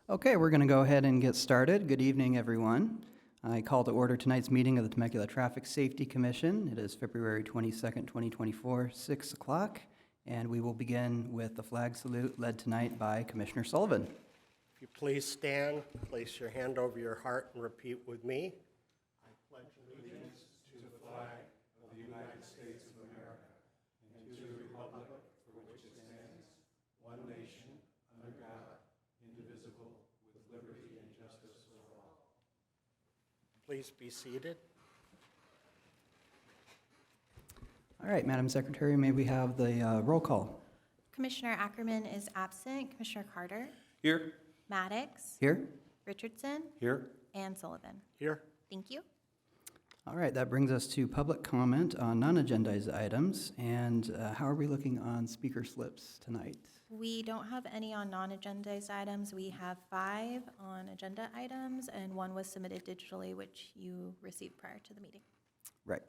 Okay, we're going to go ahead and get started. Good evening, everyone. I call to order tonight's meeting of the Temecula Traffic Safety Commission. It is February 22nd, 2024, 6 o'clock, and we will begin with the flag salute led tonight by Commissioner Sullivan. If you please stand, place your hand over your heart and repeat with me. I pledge allegiance to the flag of the United States of America and to the republic for which it stands, one nation, under God, indivisible, with liberty and justice for all. Please be seated. All right, Madam Secretary, may we have the roll call? Commissioner Ackerman is absent. Commissioner Carter? Here. Maddox? Here? Richardson? Here. And Sullivan. Here. Thank you. All right, that brings us to public comment on non-agendized items. And how are we looking on speaker slips tonight? We don't have any on non-agendized items. We have 5 on agenda items, and 1 was submitted digitally, which you received prior to the meeting. Right.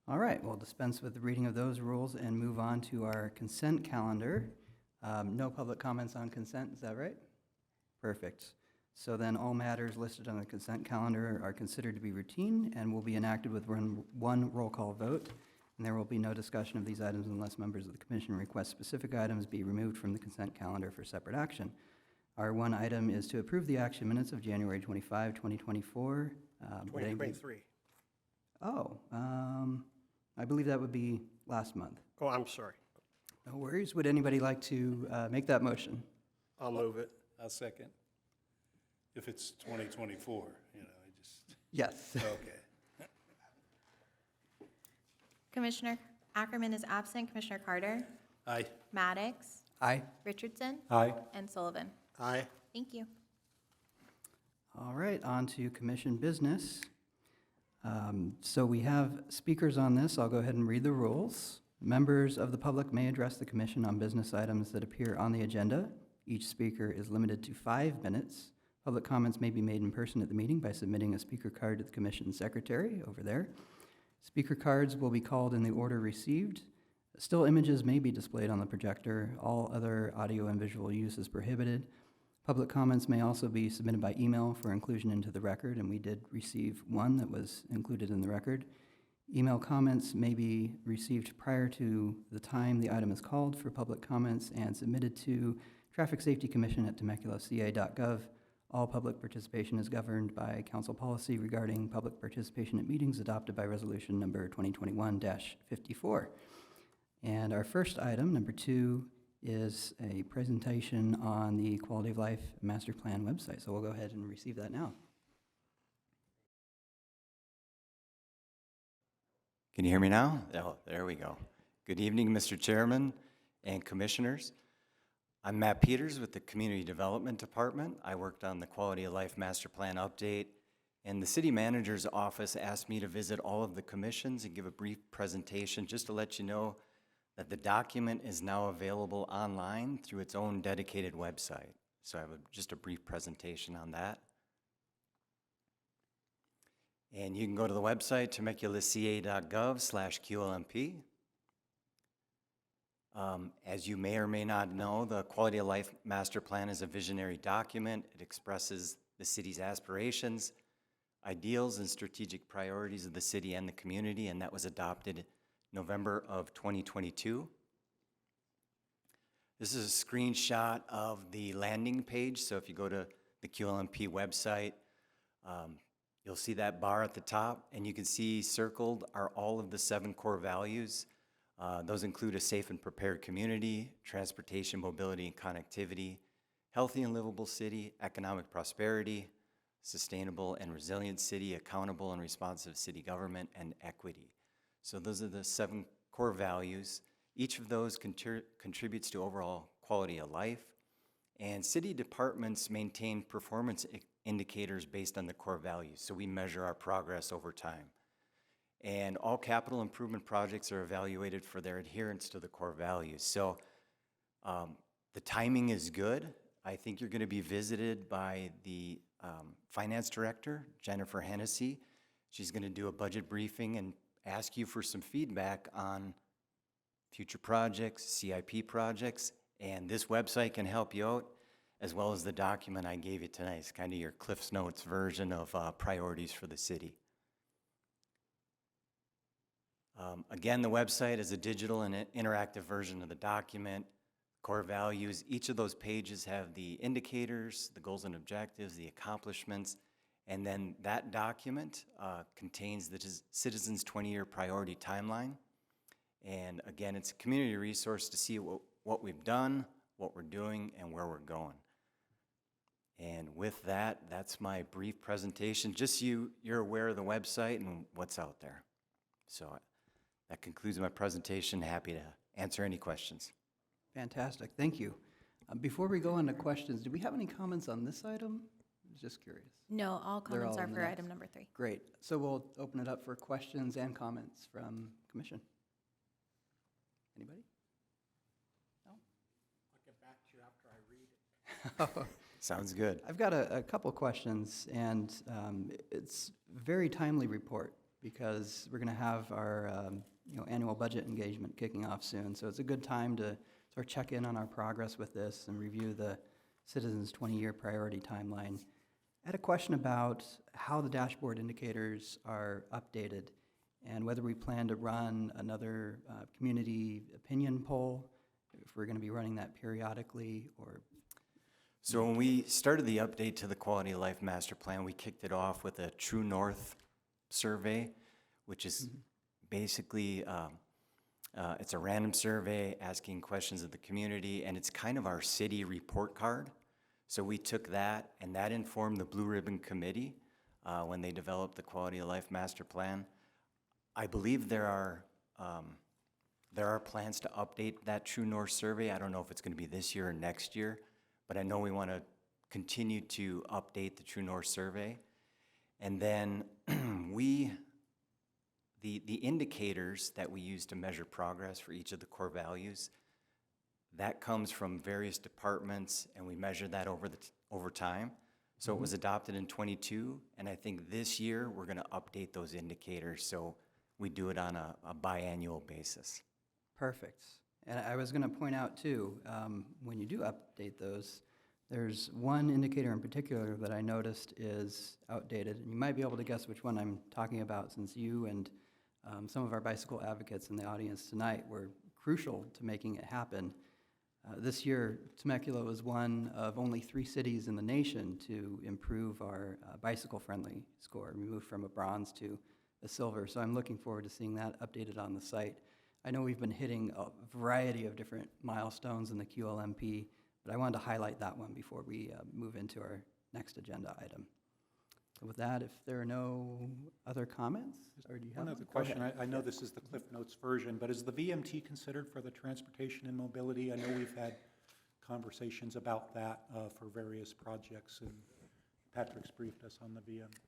All right, we'll dispense with the reading of those rules and move on to our consent calendar. No public comments on consent, is that right? Perfect. So then all matters listed on the consent calendar are considered to be routine and will be enacted with one roll call vote. And there will be no discussion of these items unless members of the commission request specific items be removed from the consent calendar for separate action. Our one item is to approve the action minutes of January 25, 2024. 2023. I believe that would be last month. Oh, I'm sorry. No worries. Would anybody like to make that motion? I'll move it. I'll second. If it's 2024, I just, Yes. okay. Commissioner Ackerman is absent. Commissioner Carter? Aye. Maddox? Aye. Richardson? Aye. And Sullivan. Aye. Thank you. All right, on to commission business. So we have speakers on this. I'll go ahead and read the rules. Members of the public may address the commission on business items that appear on the agenda. Each speaker is limited to 5 minutes. Public comments may be made in person at the meeting by submitting a speaker card to the commission secretary over there. Speaker cards will be called in the order received. Still images may be displayed on the projector. All other audio and visual use is prohibited. Public comments may also be submitted by email for inclusion into the record, and we did receive one that was included in the record. Email comments may be received prior to the time the item is called for public comments and submitted to Traffic Safety Commission at temeculaca.gov. All public participation is governed by council policy regarding public participation at meetings adopted by resolution number 2021-54. And our first item, number 2, is a presentation on the Quality of Life Master Plan website. So we'll go ahead and receive that now. Can you hear me now? Oh, there we go. Good evening, Mr. Chairman and Commissioners. I'm Matt Peters with the Community Development Department. I worked on the Quality of Life Master Plan update, and the City Manager's Office asked me to visit all of the commissions and give a brief presentation just to let you know that the document is now available online through its own dedicated website. So I have just a brief presentation on that. And you can go to the website, temeculaca.gov/QLMP. As you may or may not know, the Quality of Life Master Plan is a visionary document. It expresses the city's aspirations, ideals, and strategic priorities of the city and the community, and that was adopted November of 2022. This is a screenshot of the landing page. So if you go to the QLMP website, you'll see that bar at the top, and you can see circled are all of the 7 core values. Those include a safe and prepared community, transportation, mobility, and connectivity, healthy and livable city, economic prosperity, sustainable and resilient city, accountable and responsive city government, and equity. So those are the 7 core values. Each of those contributes to overall quality of life. And city departments maintain performance indicators based on the core values. So we measure our progress over time. And all capital improvement projects are evaluated for their adherence to the core values. So the timing is good. I think you're going to be visited by the finance director, Jennifer Hennessy. She's going to do a budget briefing and ask you for some feedback on future projects, CIP projects, and this website can help you out. as well as the document I gave you tonight. It's kind of your Cliff's Notes version of priorities for the city. Again, the website is a digital and interactive version of the document. Core values, each of those pages have the indicators, the goals and objectives, the accomplishments, and then that document contains the Citizens 20-year priority timeline. And again, it's a community resource to see what we've done, what we're doing, and where we're going. And with that, that's my brief presentation. Just you're aware of the website and what's out there. So that concludes my presentation. Happy to answer any questions. Fantastic, thank you. Before we go on to questions, do we have any comments on this item? I was just curious. No, all They're comments all are in the for next. item number 3. Great, so we'll open it up for questions and comments from commission. Anybody? I'll get back to you after I read it. Sounds good. I've got a couple questions, and it's a very timely report because we're going to have our annual budget engagement kicking off soon. So it's a good time to sort of check in on our progress with this and review the Citizens 20-year priority timeline. I had a question about how the dashboard indicators are updated and whether we plan to run another community opinion poll, if we're going to be running that periodically, or So when we started the update to the Quality of Life Master Plan, we kicked it off with a True North survey, which is basically, it's a random survey asking questions of the community, and it's kind of our city report card. So we took that, and that informed the Blue Ribbon Committee when they developed the Quality of Life Master Plan. I believe there are plans to update that True North survey. I don't know if it's going to be this year or next year, but I know we want to continue to update the True North survey. And then the indicators that we use to measure progress for each of the core values, that comes from various departments, and we measure that over time. So it was adopted in '22, and I think this year we're going to update those indicators, so we do it on a biannual basis. perfect. And I was going to point out too, when you do update those, there's one indicator in particular that I noticed is outdated, and you might be able to guess which one I'm talking about, since you and some of our bicycle advocates in the audience tonight were crucial to making it happen. This year, Temecula was one of only 3 cities in the nation to improve our bicycle-friendly score. We moved from a bronze to a silver, so I'm looking forward to seeing that updated on the site. I know we've been hitting a variety of different milestones in the QLMP, but I wanted to highlight that one before we move into our next agenda item. So with that, if there are no other comments, or do you have One other Go question. ahead. I know this is the Cliff Notes version, but is the VMT considered for the transportation and mobility? I know we've had conversations about that for various projects, and Patrick's briefed us on the VMT.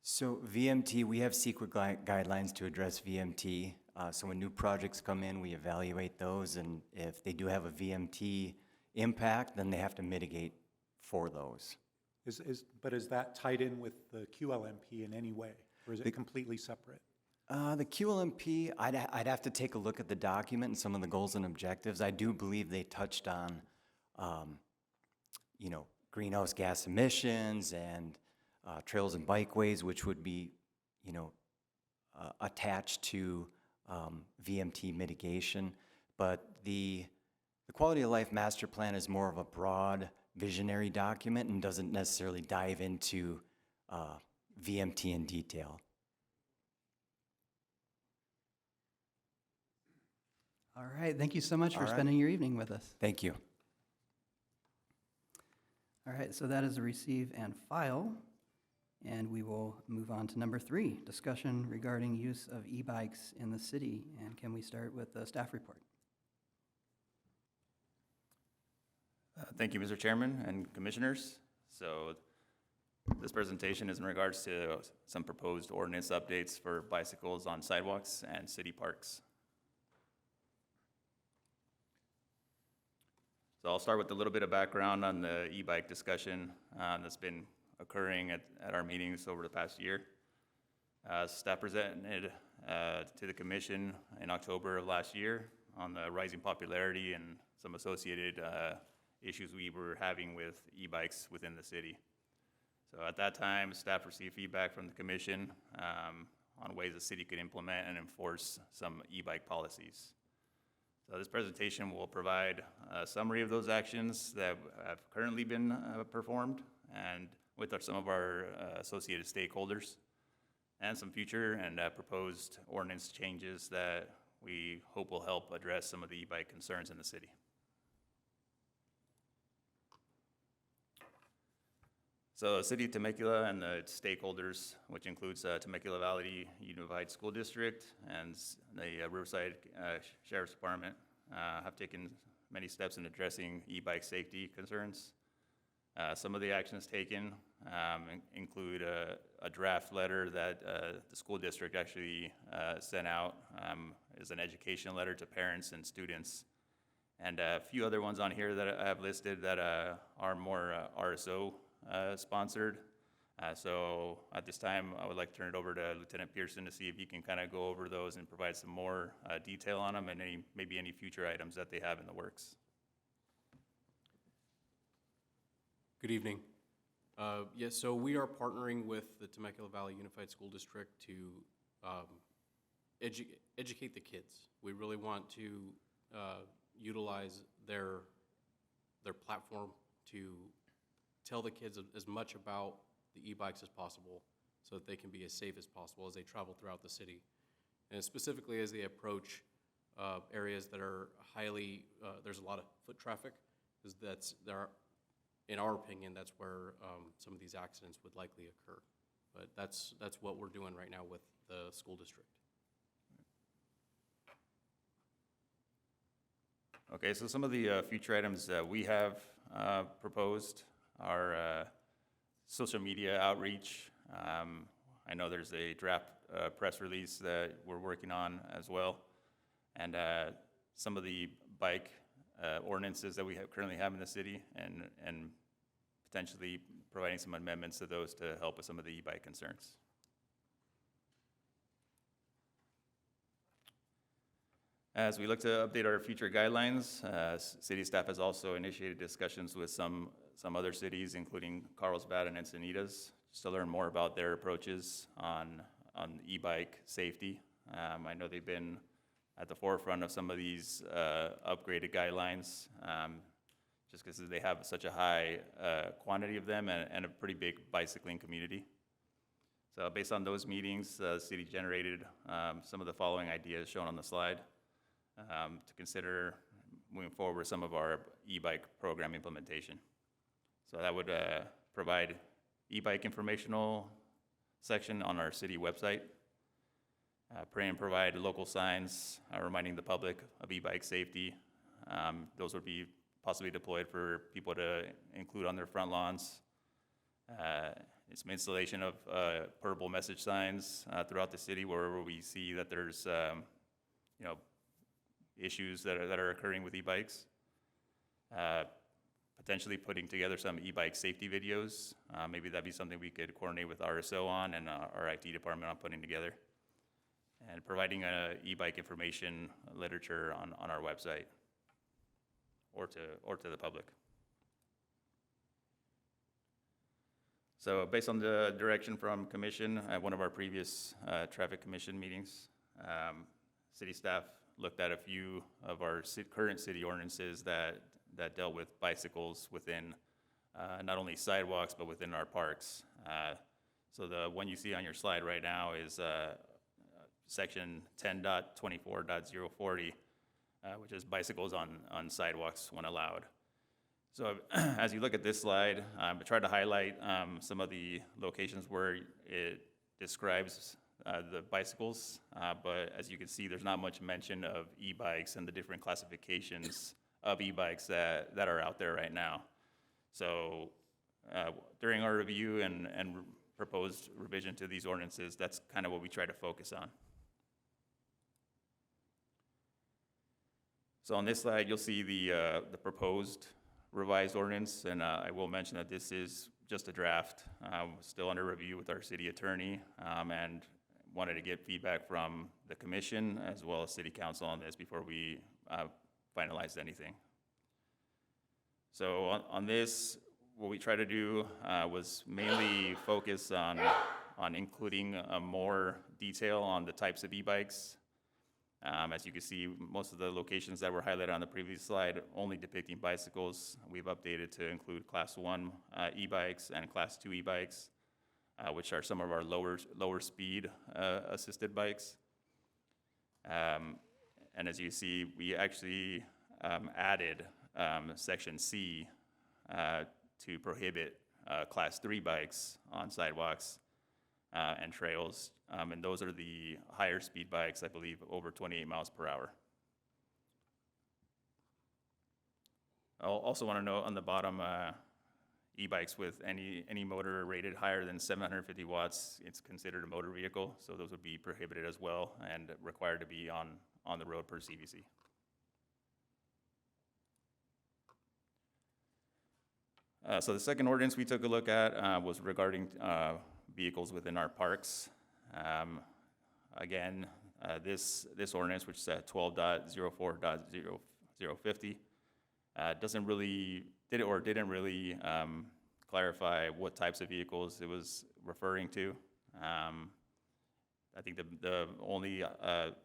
So VMT, we have CEQA guidelines to address VMT. So when new projects come in, we evaluate those, and if they do have a VMT impact, then they have to mitigate for those. But is that tied in with the QLMP in any way, or is it completely separate? The QLMP, I'd have to take a look at the document and some of the goals and objectives. I do believe they touched on, greenhouse gas emissions and trails and bikeways, which would be, attached to VMT mitigation. But the Quality of Life Master Plan is more of a broad visionary document and doesn't necessarily dive into VMT in detail. All right, thank you so much for All right. spending your evening with us. Thank you. All right, so that is a receive and file, and we will move on to number 3, discussion regarding use of e-bikes in the city. And can we start with the staff report? Thank you, Mr. Chairman and Commissioners. So this presentation is in regards to some proposed ordinance updates for bicycles on sidewalks and city parks. So I'll start with a little bit of background on the e-bike discussion that's been occurring at our meetings over the past year. Staff presented to the Commission in October of last year on the rising popularity and some associated issues we were having with e-bikes within the city. So at that time, staff received feedback from the commission on ways the city could implement and enforce some e-bike policies. So this presentation will provide a summary of those actions that have currently been performed and with some of our associated stakeholders, and some future and proposed ordinance changes that we hope will help address some of the e-bike concerns in the city. So the City of Temecula and its stakeholders, which includes Temecula Valley Unified School District and the Riverside Sheriff's Department, have taken many steps in addressing e-bike safety concerns. Some of the actions taken include a draft letter that the school district actually sent out as an education letter to parents and students, and a few other ones on here that I have listed that are more RSO sponsored. So at this time, I would like to turn it over to Lieutenant Pearson to see if he can kind of go over those and provide some more detail on them and maybe any future items that they have in the works. Good evening. Yes, so we are partnering with the Temecula Valley Unified School District to educate the kids. We really want to utilize their platform to tell the kids as much about the e-bikes as possible so that they can be as safe as possible as they travel throughout the city. And specifically as they approach areas that are highly, there's a lot of foot traffic, because in our opinion, that's where some of these accidents would likely occur. But that's what we're doing right now with the school district. Okay, so some of the future items that we have proposed are social media outreach. I know there's a draft press release that we're working on as well. And some of the bike ordinances that we currently have in the city, and potentially providing some amendments to those to help with some of the e-bike concerns. As we look to update our future guidelines, city staff has also initiated discussions with some other cities, including Carlsbad and Encinitas, just to learn more about their approaches on e-bike safety. I know they've been at the forefront of some of these upgraded guidelines, just because they have such a high quantity of them and a pretty big bicycling community. So based on those meetings, the city generated some of the following ideas shown on the slide to consider moving forward with some of our e-bike program implementation. So that would provide e-bike informational section on our city website, provide local signs reminding the public of e-bike safety. Those would be possibly deployed for people to include on their front lawns. It's some installation of portable message signs throughout the city wherever we see that there's issues that are occurring with e-bikes. Potentially putting together some e-bike safety videos. Maybe that'd be something we could coordinate with RSO on and our IT department on putting together. And providing e-bike information literature on our website or to the public. So based on the direction from commission at one of our previous traffic commission meetings, city staff looked at a few of our current city ordinances that dealt with bicycles within not only sidewalks but within our parks. So the one you see on your slide right now is section 10.24.040, which is bicycles on sidewalks when allowed. So as you look at this slide, I tried to highlight some of the locations where it describes the bicycles, but as you can see, there's not much mention of e-bikes and the different classifications of e-bikes that are out there right now. So during our review and proposed revision to these ordinances, that's kind of what we try to focus on. So on this slide, you'll see the proposed revised ordinance, and I will mention that this is just a draft, still under review with our city attorney, and wanted to get feedback from the commission as well as city council on this before we finalized anything. So on this, what we tried to do was mainly focus on including more detail on the types of e-bikes. As you can see, most of the locations that were highlighted on the previous slide only depicting bicycles. We've updated to include Class 1 e-bikes and Class 2 e-bikes, which are some of our lower speed assisted bikes. And as you see, we actually added Section C to prohibit Class 3 bikes on sidewalks and trails. And those are the higher speed bikes, I believe, over 28 miles per hour. I'll also want to note on the bottom, e-bikes with any motor rated higher than 750 watts, it's considered a motor vehicle, so those would be prohibited as well and required to be on the road per CVC. So the second ordinance we took a look at was regarding vehicles within our parks. Again, this ordinance, which is at 12.04.0050, didn't really clarify what types of vehicles it was referring to. I think the only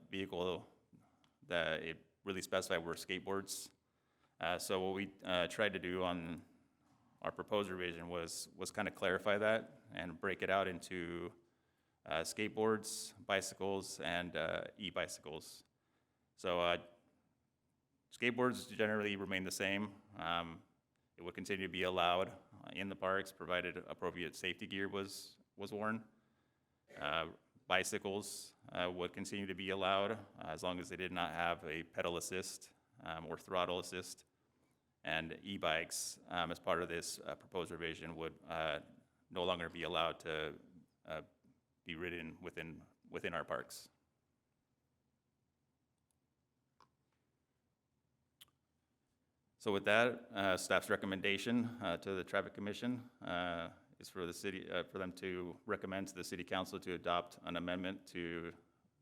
vehicle that it really specified were skateboards. So what we tried to do on our proposed revision was kind of clarify that and break it out into skateboards, bicycles, and e-bicycles. So skateboards generally remain the same. It would continue to be allowed in the parks, provided appropriate safety gear was worn. Bicycles would continue to be allowed as long as they did not have a pedal assist or throttle assist. And e-bikes, as part of this proposed revision, would no longer be allowed to be ridden within our parks. So with that, staff's recommendation to the Traffic Commission is for the city, for them to recommend to the City Council to adopt an amendment to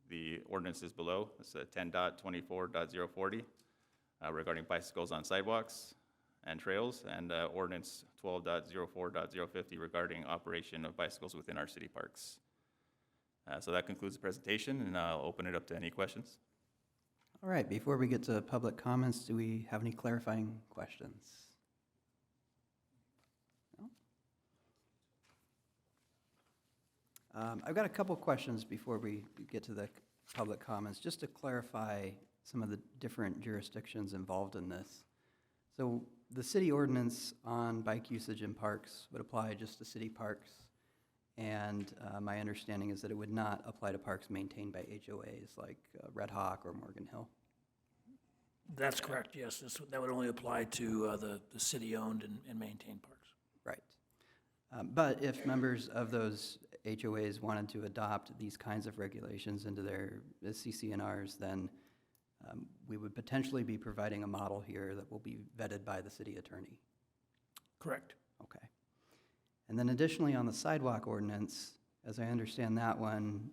the ordinances below. It's 10.24.040 regarding bicycles on sidewalks and trails, and ordinance 12.04.050 regarding operation of bicycles within our city parks. So that concludes the presentation, and I'll open it up to any questions. All right, before we get to public comments, do we have any clarifying questions? No? I've got a couple questions before we get to the public comments, just to clarify some of the different jurisdictions involved in this. So the city ordinance on bike usage in parks would apply just to city parks, and my understanding is that it would not apply to parks maintained by HOAs like Red Hawk or Morgan Hill. That's correct, yes. That would only apply to the city-owned and maintained parks. Right. But if members of those HOAs wanted to adopt these kinds of regulations into their CCNRs, then we would potentially be providing a model here that will be vetted by the city attorney. Correct. Okay. And then additionally on the sidewalk ordinance, as I understand that one,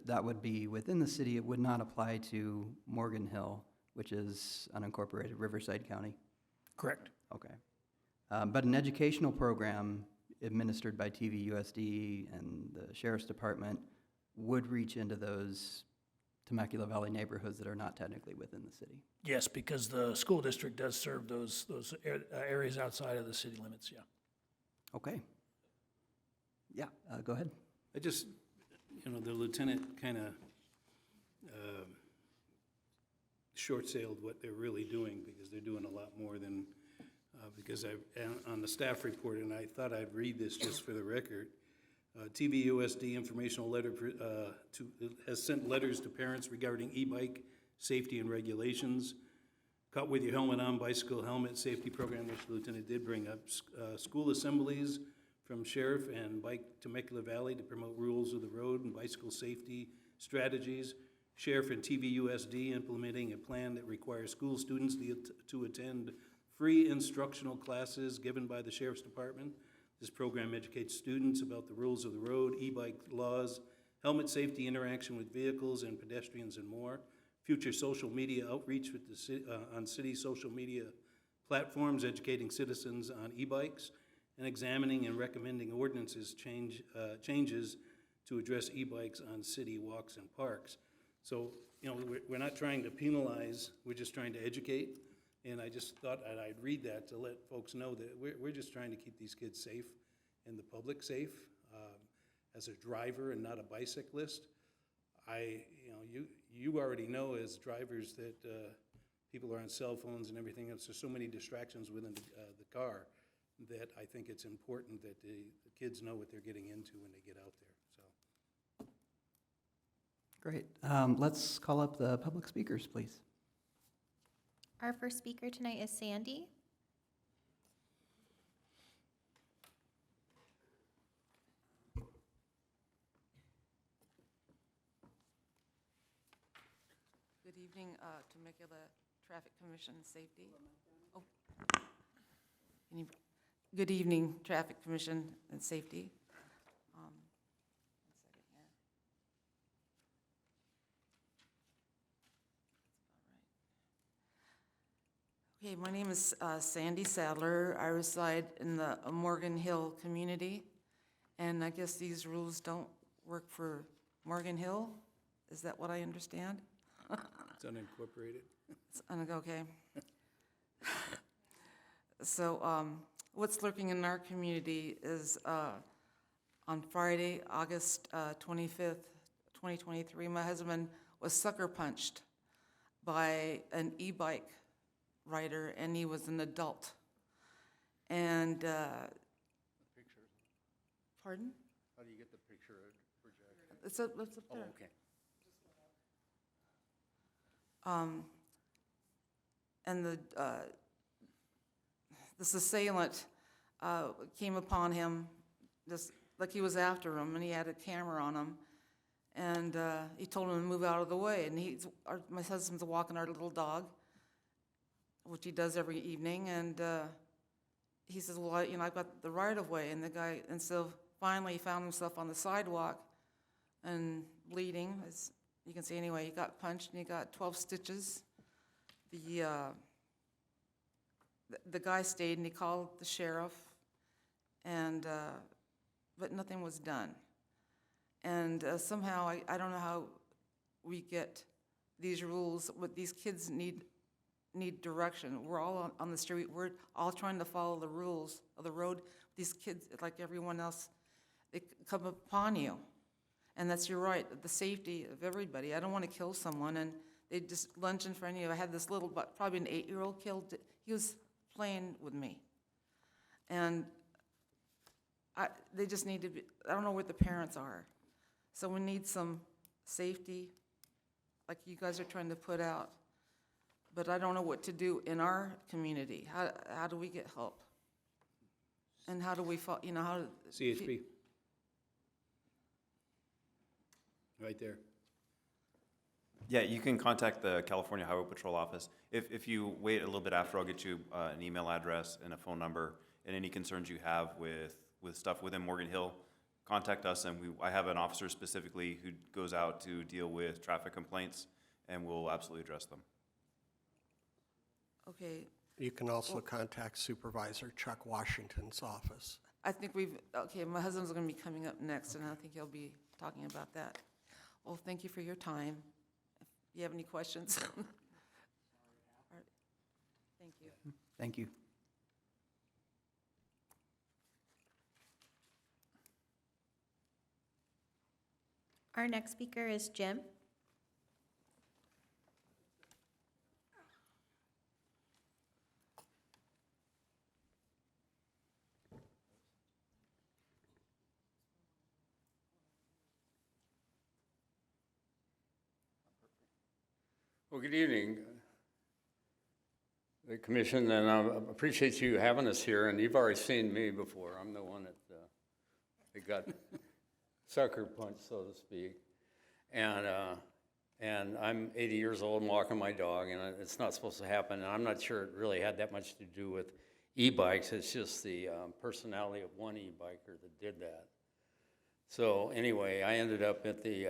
that would be within the city. It would not apply to Morgan Hill, which is unincorporated Riverside County. Correct. Okay. But an educational program administered by TVUSD and the Sheriff's Department would reach into those Temecula Valley neighborhoods that are not technically within the city. Yes, because the school district does serve those areas outside of the city limits, yeah. Okay. Yeah, go ahead. I just, the lieutenant kind of short-sailed what they're really doing, because they're doing a lot more than, because on the staff report, and I thought I'd read this just for the record. TVUSD informational letter has sent letters to parents regarding e-bike safety and regulations. Caught with your helmet on, bicycle helmet safety program, which the lieutenant did bring up. School assemblies from Sheriff and Bike Temecula Valley to promote rules of the road and bicycle safety strategies. Sheriff and TVUSD implementing a plan that requires school students to attend free instructional classes given by the Sheriff's Department. This program educates students about the rules of the road, e-bike laws, helmet safety, interaction with vehicles and pedestrians, and more. Future social media outreach with on city social media platforms, educating citizens on e-bikes, and examining and recommending ordinances changes to address e-bikes on city walks and parks. So, you know, we're not trying to penalize, we're just trying to educate. And I just thought I'd read that to let folks know that we're just trying to keep these kids safe and the public safe. As a driver and not a bicyclist, you already know as drivers that people are on cell phones and everything else. There's so many distractions within the car that I think it's important that the kids know what they're getting into when they get out there, so. Great. Let's call up the public speakers, please. Our first speaker tonight is Sandy. Good evening, Temecula Traffic Commission Safety. Oh. Good evening, Traffic Commission and Safety. One second here. Okay, my name is Sandy Sadler. I reside in the Morgan Hill community, and I guess these rules don't work for Morgan Hill? Is that what I understand? It's unincorporated. Okay. So what's lurking in our community is on Friday, August 25th, 2023, my husband was sucker punched by an e-bike rider, and he was an adult. And Pictures. pardon? How do you get the picture projected? It's up there. okay. And this assailant came upon him just like he was after him, and he had a camera on him, and he told him to move out of the way. And my husband's walking our little dog, which he does every evening, and he says, well, I've got the right of way. And so finally he found himself on the sidewalk and bleeding, as you can see. Anyway, he got punched and he got 12 stitches. The guy stayed and he called the sheriff, and but nothing was done. And somehow, I don't know how we get these rules, but these kids need direction. We're all on the street. We're all trying to follow the rules of the road. These kids, like everyone else, they come upon you. And that's your right, the safety of everybody. I don't want to kill someone, and they just lunge in front of you. I had this little, probably an 8-year-old killed. He was playing with me. And they just need to be, I don't know what the parents are. So we need some safety, like you guys are trying to put out. But I don't know what to do in our community. How do we get help? And how do we, how? CHP. Right there. Yeah, you can contact the California Highway Patrol office. If you wait a little bit after, I'll get you an email address and a phone number, and any concerns you have with stuff within Morgan Hill, contact us, and I have an officer specifically who goes out to deal with traffic complaints, and we'll absolutely address them. Okay. You can also contact Supervisor Chuck Washington's office. I think my husband's going to be coming up next, and I think he'll be talking about that. Well, thank you for your time. If you have any questions. All right. Thank you. Thank you. Our next speaker is Jim. Well, good evening, the commission, and I appreciate you having us here. And you've already seen me before. I'm the one that got sucker punched, so to speak. And I'm 80 years old and walking my dog, and it's not supposed to happen. And I'm not sure it really had that much to do with e-bikes. It's just the personality of one e-biker that did that. So anyway, I ended up at the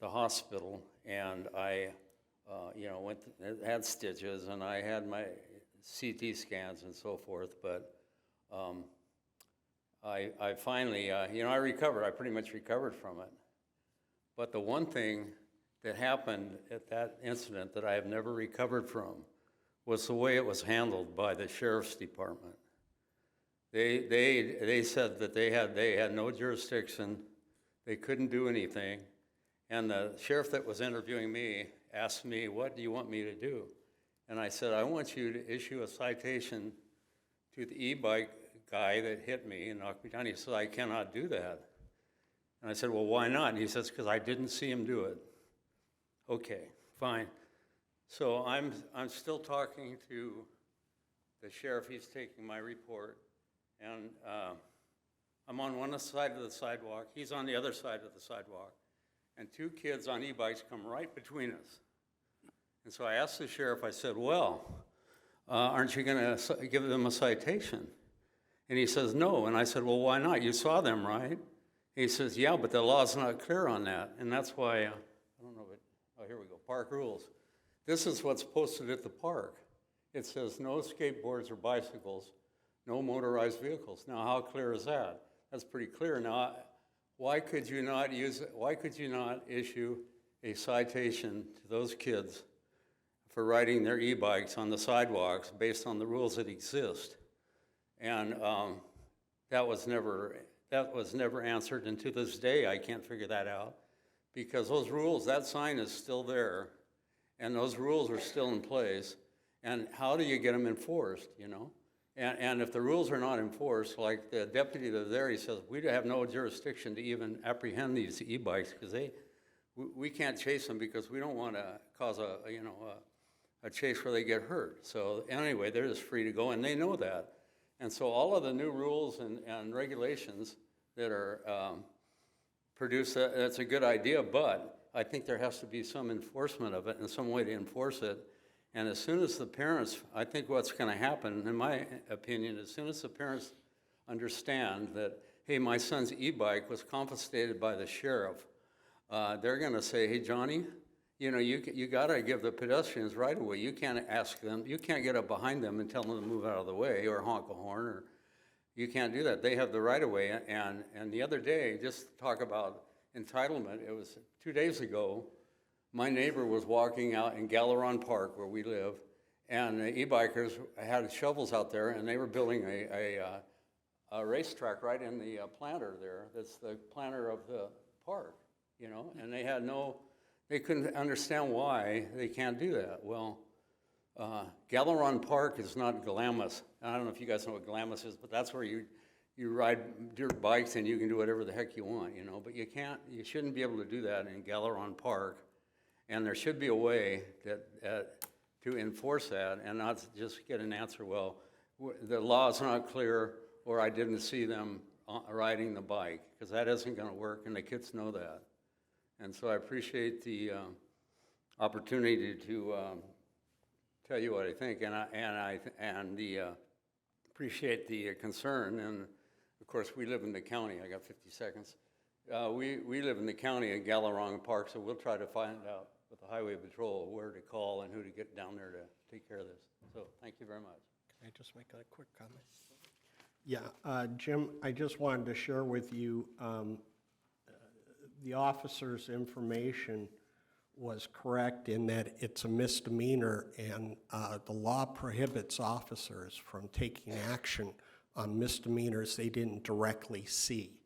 hospital, and I, had stitches, and I had my CT scans and so forth, but I finally, I recovered. I pretty much recovered from it. But the one thing that happened at that incident that I have never recovered from was the way it was handled by the sheriff's department. They said that they had no jurisdiction, they couldn't do anything, and the sheriff that was interviewing me asked me, "What do you want me to do?" And I said, "I want you to issue a citation to the e-bike guy that hit me and knocked me down." He said, "I cannot do that." And I said, "Well, why not?" And he says, "Because I didn't see him do it." Okay, fine. So I'm still talking to the sheriff. He's taking my report, and I'm on one side of the sidewalk. He's on the other side of the sidewalk, and two kids on e-bikes come right between us. And so I asked the sheriff, I said, "Well, aren't you going to give them a citation?" And he says, "No." And I said, "Well, why not? You saw them, right?" He says, "Yeah, but the law's not clear on that." And that's why, I don't know, but, oh, here we go, park rules. This is what's posted at the park. It says no skateboards or bicycles, no motorized vehicles. Now, how clear is that? That's pretty clear. Now, why could you not issue a citation to those kids for riding their e-bikes on the sidewalks based on the rules that exist? And that was never answered, and to this day, I can't figure that out, because those rules, that sign is still there, and those rules are still in place, and how do you get them enforced, And if the rules are not enforced, like the deputy that's there, he says, "We have no jurisdiction to even apprehend these e-bikes, because we can't chase them because we don't want to cause a chase where they get hurt." So anyway, they're just free to go, and they know that. And so all of the new rules and regulations that are produced, that's a good idea, but I think there has to be some enforcement of it and some way to enforce it. And as soon as the parents, I think what's going to happen, in my opinion, as soon as the parents understand that, hey, my son's e-bike was confiscated by the sheriff, they're going to say, "Hey, Johnny, you got to give the pedestrians right away. You can't ask them, you can't get up behind them and tell them to move out of the way or honk a horn, or you can't do that. They have the right of way." And the other day, just to talk about entitlement, it was 2 days ago, my neighbor was walking out in Galeron Park, where we live, and the e-bikers had shovels out there, and they were building a racetrack right in the planter there. That's the planter of the park, and they couldn't understand why they can't do that. Well, Galeron Park is not Glamis. I don't know if you guys know what Glamis is, but that's where you ride dirt bikes and you can do whatever the heck you want, but you shouldn't be able to do that in Galeron Park. And there should be a way to enforce that and not just get an answer, "Well, the law is not clear," or "I didn't see them riding the bike," because that isn't going to work, and the kids know that. And so I appreciate the opportunity to tell you what I think, and I appreciate the concern. And of course, we live in the county. I got 50 seconds. We live in the county of Galeron Park, so we'll try to find out with the Highway Patrol where to call and who to get down there to take care of this. So thank you very much. Can I just make a quick comment? Yeah, Jim, I just wanted to share with you, the officer's information was correct in that it's a misdemeanor, and the law prohibits officers from taking action on misdemeanors they didn't directly see.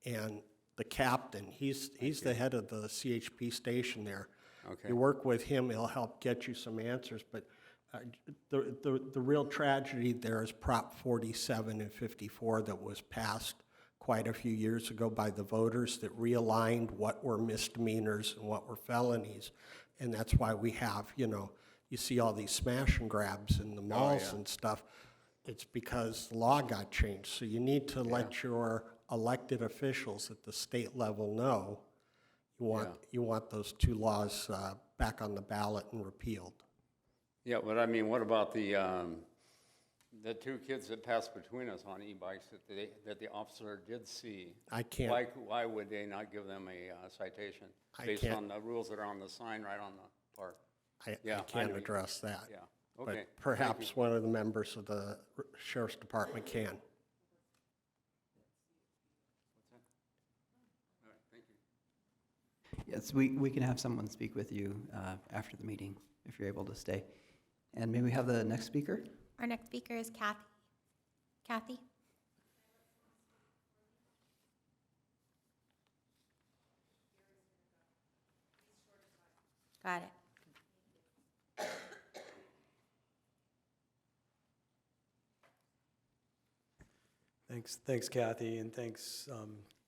And the captain, he's the head of the CHP station there. Okay. You work with him, he'll help get you some answers, but the real tragedy there is Prop 47 and 54 that was passed quite a few years ago by the voters that realigned what were misdemeanors and what were felonies. And that's why we have, you see all these smash and grabs in the malls and stuff. It's because the law got changed. So you need to let your elected officials at the state level know you want those two laws back on the ballot and repealed. Yeah, but I mean, what about the the two kids that passed between us on e-bikes that the officer did see. I can't, Why would they not give them a citation I based can't- on the rules that are on the sign right on the park? I Yeah, can't I- address that. Yeah, But okay. thank perhaps you. one of the members of the sheriff's department can. All right, thank you. Yes, we can have someone speak with you after the meeting, if you're able to stay. And may we have the next speaker? Our next speaker is Kathy. Kathy? Got it. Thanks Kathy, and thanks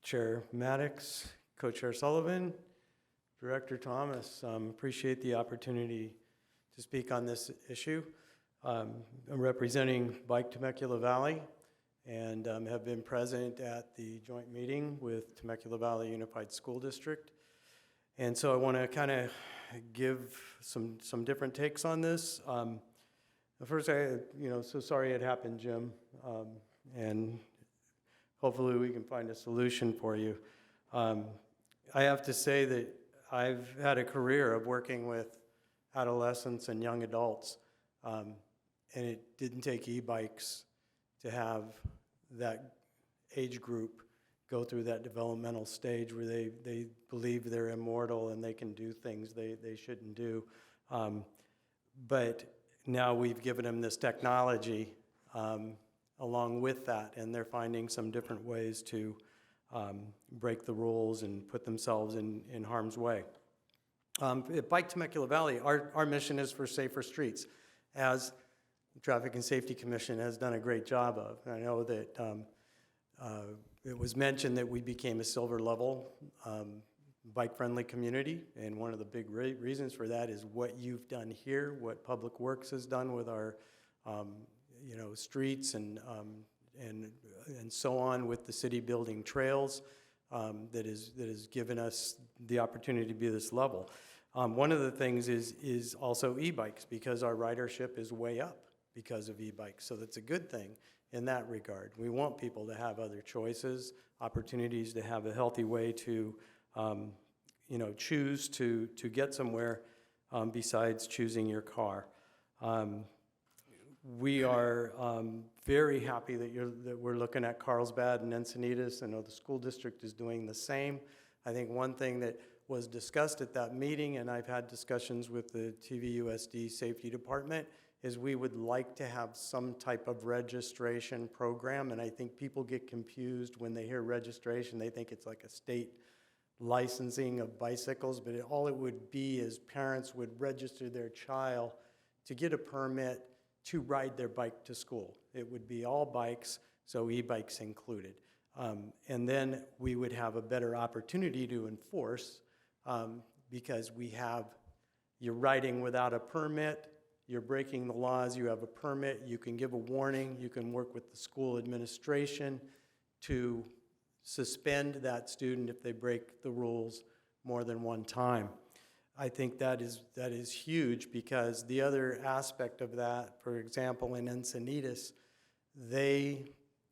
Chair Maddox, Co-Chair Sullivan, Director Thomas. Appreciate the opportunity to speak on this issue. I'm representing Bike Temecula Valley and have been present at the joint meeting with Temecula Valley Unified School District. And so I want to kind of give some different takes on this. First, so sorry it happened, Jim, and hopefully we can find a solution for you. I have to say that I've had a career of working with adolescents and young adults, and it didn't take e-bikes to have that age group go through that developmental stage where they believe they're immortal and they can do things they shouldn't do. But now we've given them this technology along with that, and they're finding some different ways to break the rules and put themselves in harm's way. At Bike Temecula Valley, our mission is for safer streets, as the Traffic and Safety Commission has done a great job of. I know that it was mentioned that we became a silver level bike-friendly community, and one of the big reasons for that is what you've done here, what Public Works has done with our streets and so on, with the city building trails, that has given us the opportunity to be this level. One of the things is also e-bikes, because our ridership is way up because of e-bikes, so that's a good thing in that regard. We want people to have other choices, opportunities to have a healthy way to choose to get somewhere besides choosing your car. We are very happy that we're looking at Carlsbad and Encinitas. I know the school district is doing the same. I think one thing that was discussed at that meeting, and I've had discussions with the TVUSD Safety Department, is we would like to have some type of registration program, and I think people get confused when they hear registration. They think it's like a state licensing of bicycles, but all it would be is parents would register their child to get a permit to ride their bike to school. It would be all bikes, so e-bikes included. And then we would have a better opportunity to enforce, because you're riding without a permit, you're breaking the laws, you have a permit, you can give a warning, you can work with the school administration to suspend that student if they break the rules more than one time. I think that is huge, because the other aspect of that, for example, in Encinitas,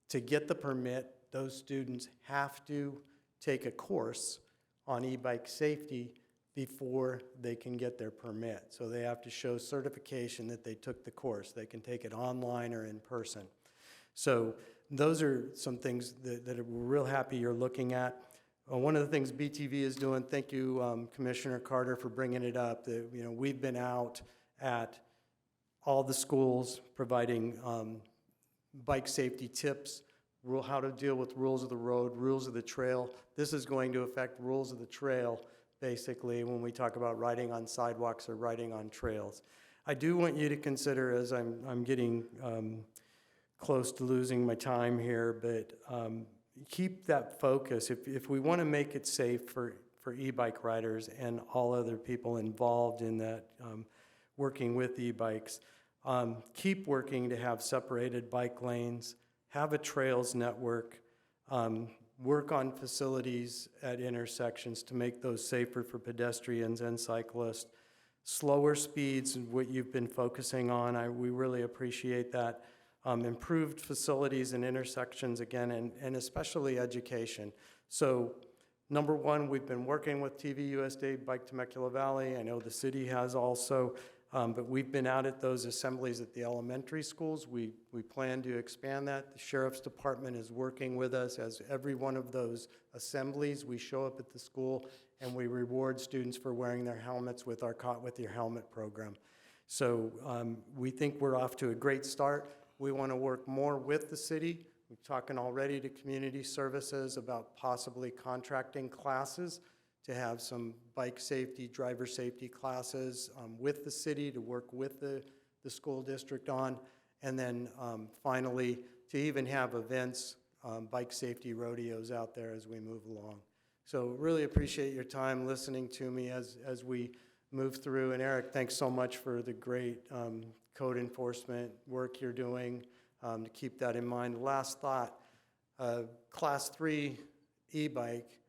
to get the permit, those students have to take a course on e-bike safety before they can get their permit. So they have to show certification that they took the course. They can take it online or in person. So those are some things that we're real happy you're looking at. One of the things BTV is doing, thank you, Commissioner Carter, for bringing it up, that we've been out at all the schools providing bike safety tips, how to deal with rules of the road, rules of the trail. This is going to affect rules of the trail, basically, when we talk about riding on sidewalks or riding on trails. I do want you to consider, as I'm getting close to losing my time here, but keep that focus. If we want to make it safe for e-bike riders and all other people involved in that, working with e-bikes, keep working to have separated bike lanes, have a trails network, work on facilities at intersections to make those safer for pedestrians and cyclists. Slower speeds, what you've been focusing on, we really appreciate that. improved facilities and intersections again, and especially education. So number one, we've been working with TVUSD Bike Temecula Valley. I know the city has also, but we've been out at those assemblies at the elementary schools. We plan to expand that. The Sheriff's Department is working with us as every one of those assemblies. We show up at the school and we reward students for wearing their helmets with our Caught With Your Helmet program. So we think we're off to a great start. We want to work more with the city. We're talking already to community services about possibly contracting classes to have some bike safety, driver safety classes with the city to work with the school district on. And then finally, to even have events, bike safety rodeos out there as we move along. So really appreciate your time listening to me as we move through. And Eric, thanks so much for the great code enforcement work you're doing to keep that in mind. Last thought, Class 3 e-bike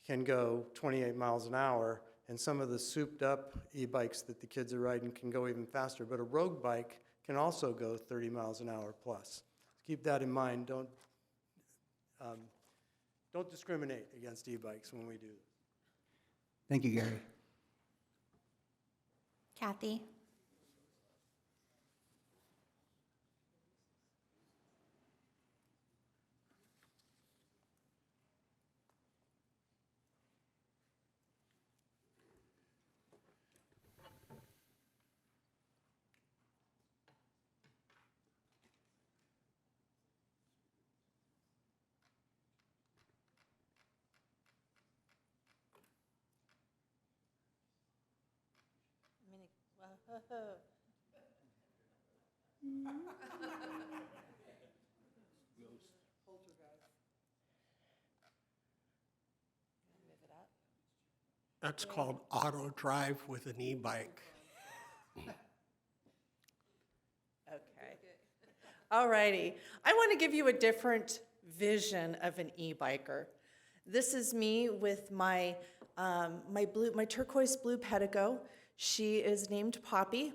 can go 28 miles an hour, and some of the souped up e-bikes that the kids are riding can go even faster, but a road bike can also go 30 miles an hour plus. Keep that in mind. Don't discriminate against e-bikes when we do this. Thank you, Gary. Kathy? That's called auto drive with an e-bike. Okay. All righty. I want to give you a different vision of an e-biker. This is me with my my turquoise blue Pedigo. She is named Poppy.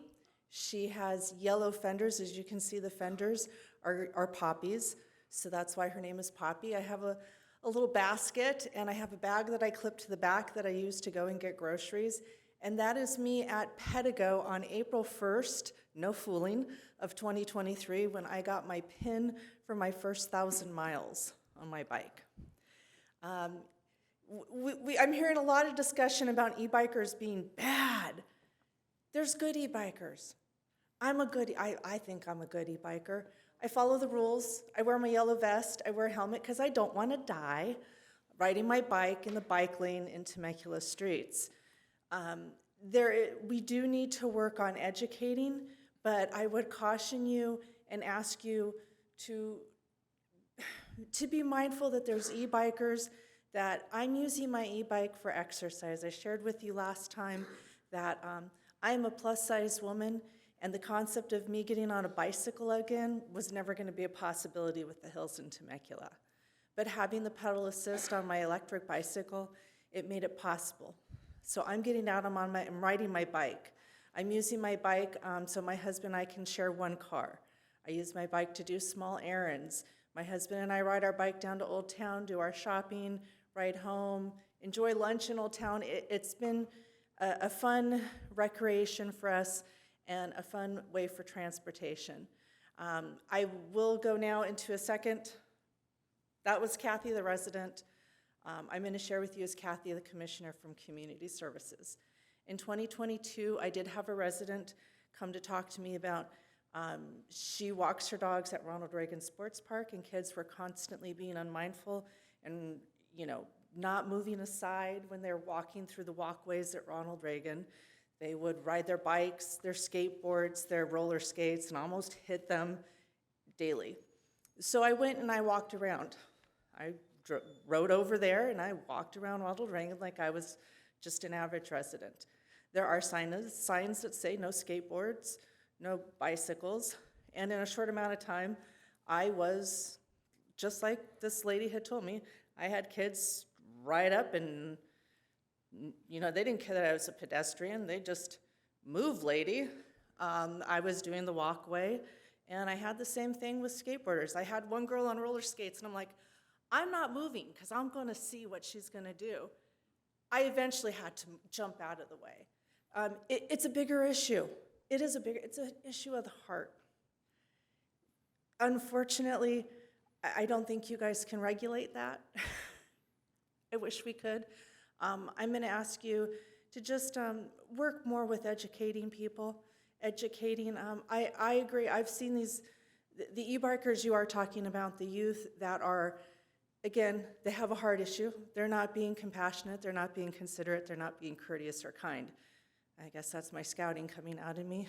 She has yellow fenders. As you can see, the fenders are poppies, so that's why her name is Poppy. I have a little basket, and I have a bag that I clip to the back that I use to go and get groceries. And that is me at Pedigo on April 1st, no fooling, of 2023, when I got my pin for my first 1,000 miles on my bike. I'm hearing a lot of discussion about e-bikers being bad. There's good e-bikers. I think I'm a good e-biker. I follow the rules. I wear my yellow vest. I wear a helmet because I don't want to die riding my bike in the bike lane in Temecula streets. We do need to work on educating, but I would caution you and ask you to be mindful that there's e-bikers, that I'm using my e-bike for exercise. I shared with you last time that I am a plus-size woman, and the concept of me getting on a bicycle again was never going to be a possibility with the hills in Temecula. But having the pedal assist on my electric bicycle, it made it possible. So I'm getting out, I'm riding my bike. I'm using my bike so my husband and I can share one car. I use my bike to do small errands. My husband and I ride our bike down to Old Town, do our shopping, ride home, enjoy lunch in Old Town. It's been a fun recreation for us and a fun way for transportation. I will go now into a second. That was Kathy, the resident. I'm going to share with you as Kathy, the commissioner from Community Services. In 2022, I did have a resident come to talk to me about, she walks her dogs at Ronald Reagan Sports Park, and kids were constantly being unmindful and, not moving aside when they're walking through the walkways at Ronald Reagan. They would ride their bikes, their skateboards, their roller skates, and almost hit them daily. So I went and I walked around. I rode over there and I walked around Ronald Reagan like I was just an average resident. There are signs that say no skateboards, no bicycles, and in a short amount of time, I was, just like this lady had told me, I had kids ride up and, they didn't care that I was a pedestrian, they just, move, lady. I was doing the walkway, And I had the same thing with skateboarders. I had one girl on roller skates, and I'm like, I'm not moving because I'm going to see what she's going to do. I eventually had to jump out of the way. It's a bigger issue. It's an issue of the heart. Unfortunately, I don't think you guys can regulate that. I wish we could. I'm going to ask you to just work more with educating people. I agree. I've seen the e-bikers you are talking about, the youth that are, again, they have a heart issue. They're not being compassionate. They're not being considerate. They're not being courteous or kind. I guess that's my scouting coming out of me.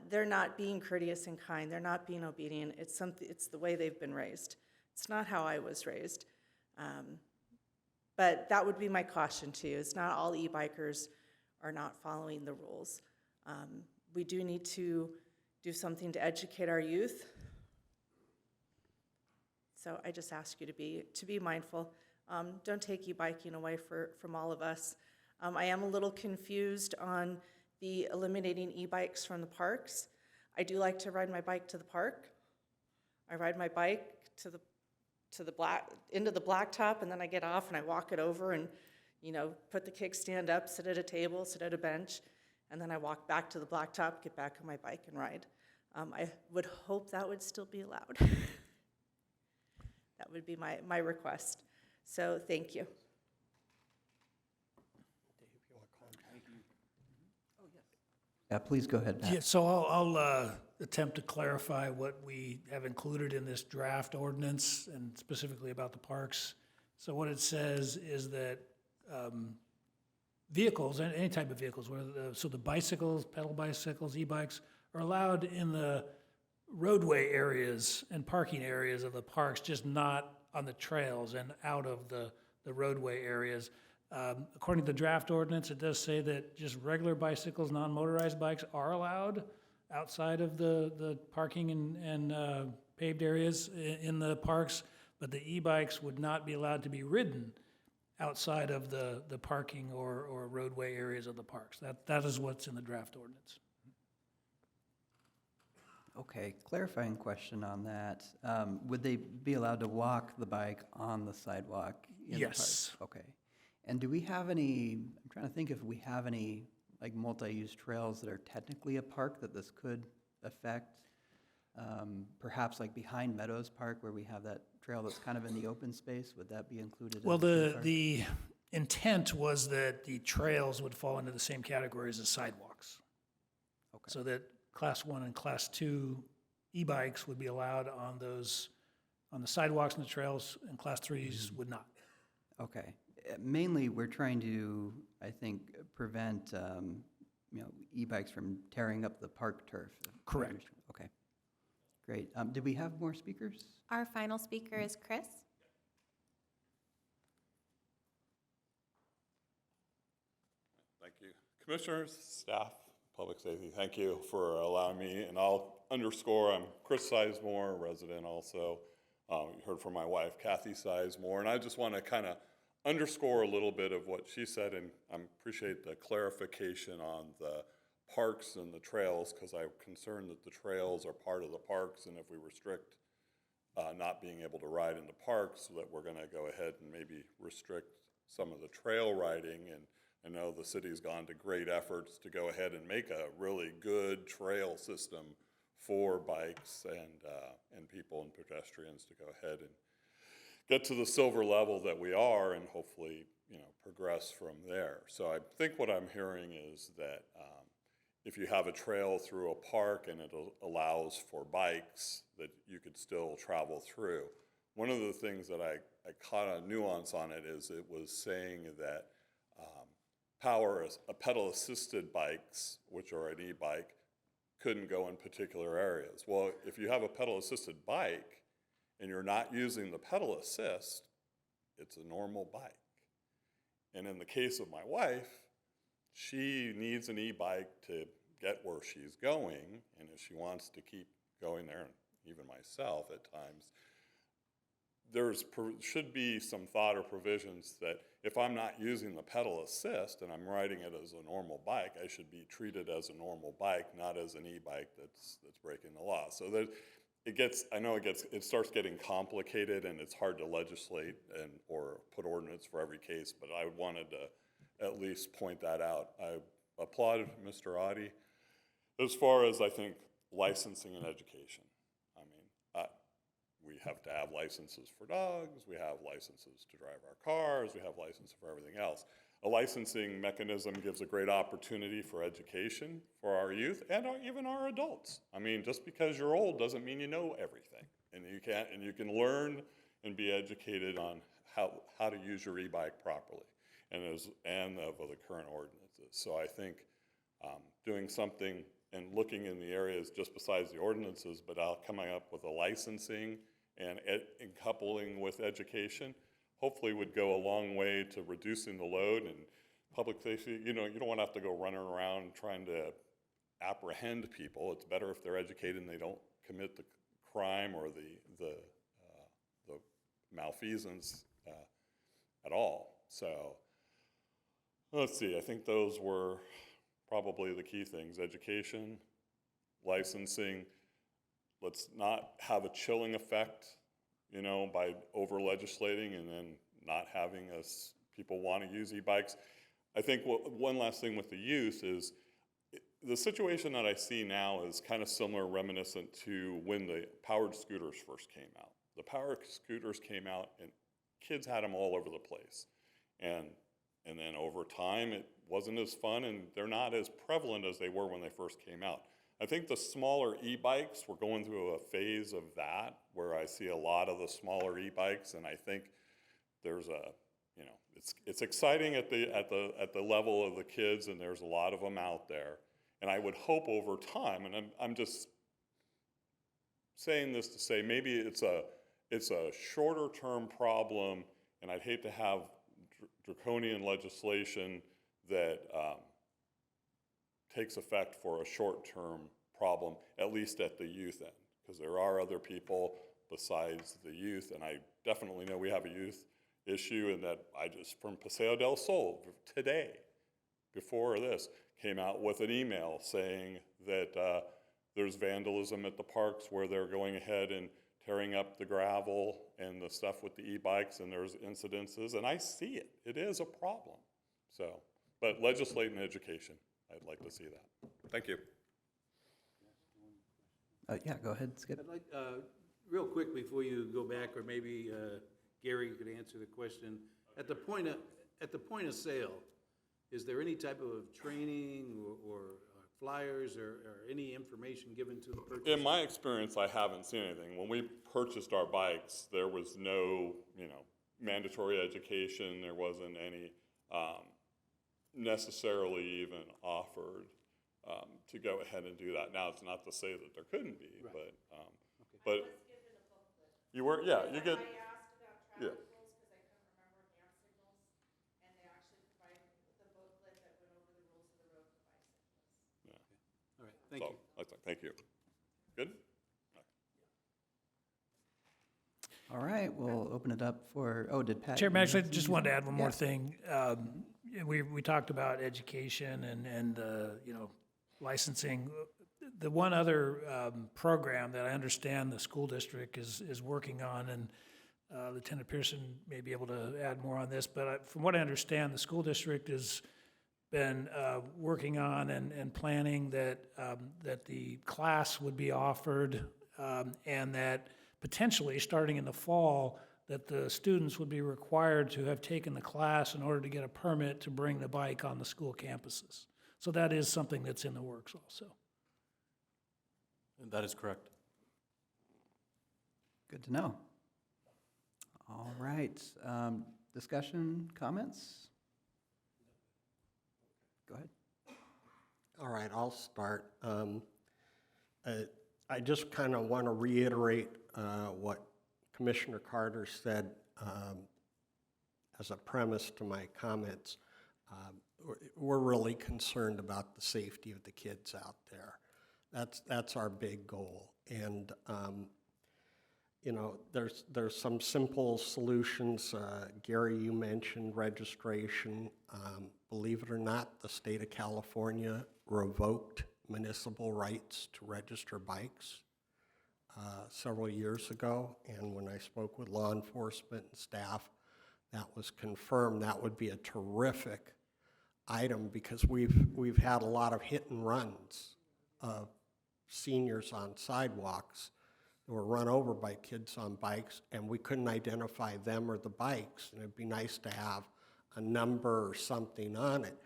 They're not being courteous and kind. They're not being obedient. It's the way they've been raised. It's not how I was raised. But that would be my caution to you. It's not all e-bikers are not following the rules. We do need to do something to educate our youth. So I just ask you to be mindful. Don't take e-biking away from all of us. I am a little confused on the eliminating e-bikes from the parks. I do like to ride my bike to the park. I ride my bike into the blacktop, and then I get off and I walk it over and, put the kickstand up, sit at a table, sit at a bench, and then I walk back to the blacktop, get back on my bike and ride. I would hope that would still be allowed. That would be my request. So thank you. Yeah, please go ahead, Pat. Yeah, so I'll attempt to clarify what we have included in this draft ordinance, and specifically about the parks. So what it says is that vehicles, any type of vehicles, so the bicycles, pedal bicycles, e-bikes, are allowed in the roadway areas and parking areas of the parks, just not on the trails and out of the roadway areas. According to the draft ordinance, it does say that just regular bicycles, non-motorized bikes are allowed outside of the parking and paved areas in the parks, but the e-bikes would not be allowed to be ridden outside of the parking or roadway areas of the parks. That is what's in the draft ordinance. Okay, clarifying question on that. Would they be allowed to walk the bike on the sidewalk in the park? Yes. Okay. And do we have any, I'm trying to think if we have any like multi-use trails that are technically a park that this could affect? Perhaps like behind Meadows Park where we have that trail that's kind of in the open space, would that be included? Well, in the park? the intent was that the trails would fall into the same categories as sidewalks. Okay. So that Class 1 and Class 2 e-bikes would be allowed on the sidewalks and the trails, and Class 3s would not. Okay. Mainly, we're trying to, I think, prevent, e-bikes from tearing up the park turf. Correct. Okay. Great. Did we have more speakers? Our final speaker is Chris. Thank you. Commissioners, staff, public safety, thank you for allowing me. And I'll underscore, I'm Chris Sizemore, resident also. You heard from my wife, Kathy Sizemore. And I just want to kind of underscore a little bit of what she said, and I appreciate the clarification on the parks and the trails, because I'm concerned that the trails are part of the parks, and if we restrict not being able to ride in the parks, that we're going to go ahead and maybe restrict some of the trail riding. And I know the city's gone to great efforts to go ahead and make a really good trail system for bikes and people and pedestrians to go ahead and get to the silver level that we are, and hopefully, progress from there. So I think what I'm hearing is that if you have a trail through a park and it allows for bikes, that you could still travel through. One of the things that I caught a nuance on it is it was saying that pedal-assisted bikes, which are an e-bike, couldn't go in particular areas. Well, if you have a pedal-assisted bike, and you're not using the pedal assist, it's a normal bike. And in the case of my wife, she needs an e-bike to get where she's going, and if she wants to keep going there, and even myself at times, should be some thought or provisions that if I'm not using the pedal assist and I'm riding it as a normal bike, I should be treated as a normal bike, not as an e-bike that's breaking the law. So that it starts getting complicated and it's hard to legislate or put ordinance for every case, but I wanted to at least point that out. I applaud Mr. Audi. As far as, I think, licensing and education, I mean, we have to have licenses for dogs, we have licenses to drive our cars, we have licenses for everything else. A licensing mechanism gives a great opportunity for education for our youth and even our adults. I mean, just because you're old doesn't mean you know everything. And you can learn and be educated on how to use your e-bike properly and of the current ordinances. So I think doing something and looking in the areas just besides the ordinances, but coming up with a licensing and coupling with education, hopefully would go a long way to reducing the load and public safety. You know, you don't want to have to go running around trying to apprehend people. It's better if they're educated and they don't commit the crime or the malfeasance at all. So let's see, I think those were probably the key things: education, licensing. Let's not have a chilling effect, you know, by over legislating and then not having people want to use e-bikes. I think one last thing with the youth is the situation that I see now is kind of similar, reminiscent to when the powered scooters first came out. The powered scooters came out and kids had them all over the place. And then over time, it wasn't as fun and they're not as prevalent as they were when they first came out. I think the smaller e-bikes, we're going through a phase of that where I see a lot of the smaller e-bikes, and I think there's it's exciting at the level of the kids, and there's a lot of them out there. And I would hope over time, and I'm just saying this to say maybe it's a shorter term problem, and I'd hate to have draconian legislation that takes effect for a short-term problem, at least at the youth end, because there are other people besides the youth, and I definitely know we have a youth issue, and that from Paseo del Sol today, before this, came out with an email saying that there's vandalism at the parks where they're going ahead and tearing up the gravel and the stuff with the e-bikes, and there's incidences, and I see it. It is a problem. So, but legislate and education, I'd like to see that. Thank you. Yeah, go ahead, Skip. I'd like, real quick before you go back, or maybe Gary could answer the question. At the point of sale, is there any type of training or flyers or any information given to the purchaser? In my experience, I haven't seen anything. When we purchased our bikes, there was no, mandatory education. There wasn't any necessarily even offered to go ahead and do that. Now, it's not to say that there couldn't be, right. But you were, yeah, you get, yeah. All right, thank you. Thank you. Good? All right, we'll open it up for, did Pat? Chairman, actually, I just wanted to add one more thing. We talked about education and licensing. The one other program that I understand the school district is working on, and Lieutenant Pearson may be able to add more on this, but from what I understand, the school district has been working on and planning that the class would be offered, and that potentially, starting in the fall, that the students would be required to have taken the class in order to get a permit to bring the bike on the school campuses. So that is something that's in the works also. And that is correct. Good to know. All right, discussion, comments? Go ahead. All right, I'll start. I just kind of want to reiterate what Commissioner Carter said as a premise to my comments. We're really concerned about the safety of the kids out there. That's our big goal. And you know, there's some simple solutions. Gary, you mentioned registration. Believe it or not, the state of California revoked municipal rights to register bikes several years ago. And when I spoke with law enforcement and staff, that was confirmed. That would be a terrific item because we've had a lot of hit and runs of seniors on sidewalks that were run over by kids on bikes, and we couldn't identify them or the bikes, and it'd be nice to have a number or something on it.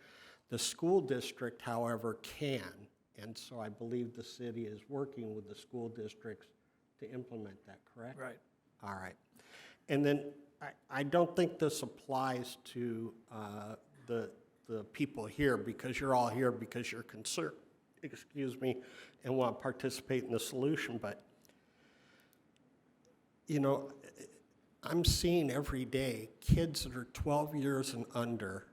The school district, however, can, and so I believe the city is working with the school districts to implement that, correct? Right. All right. And then I don't think this applies to the people here, because you're all here because you're concerned, excuse me, and want to participate in the solution, but you know, I'm seeing every day kids that are 12 years and under,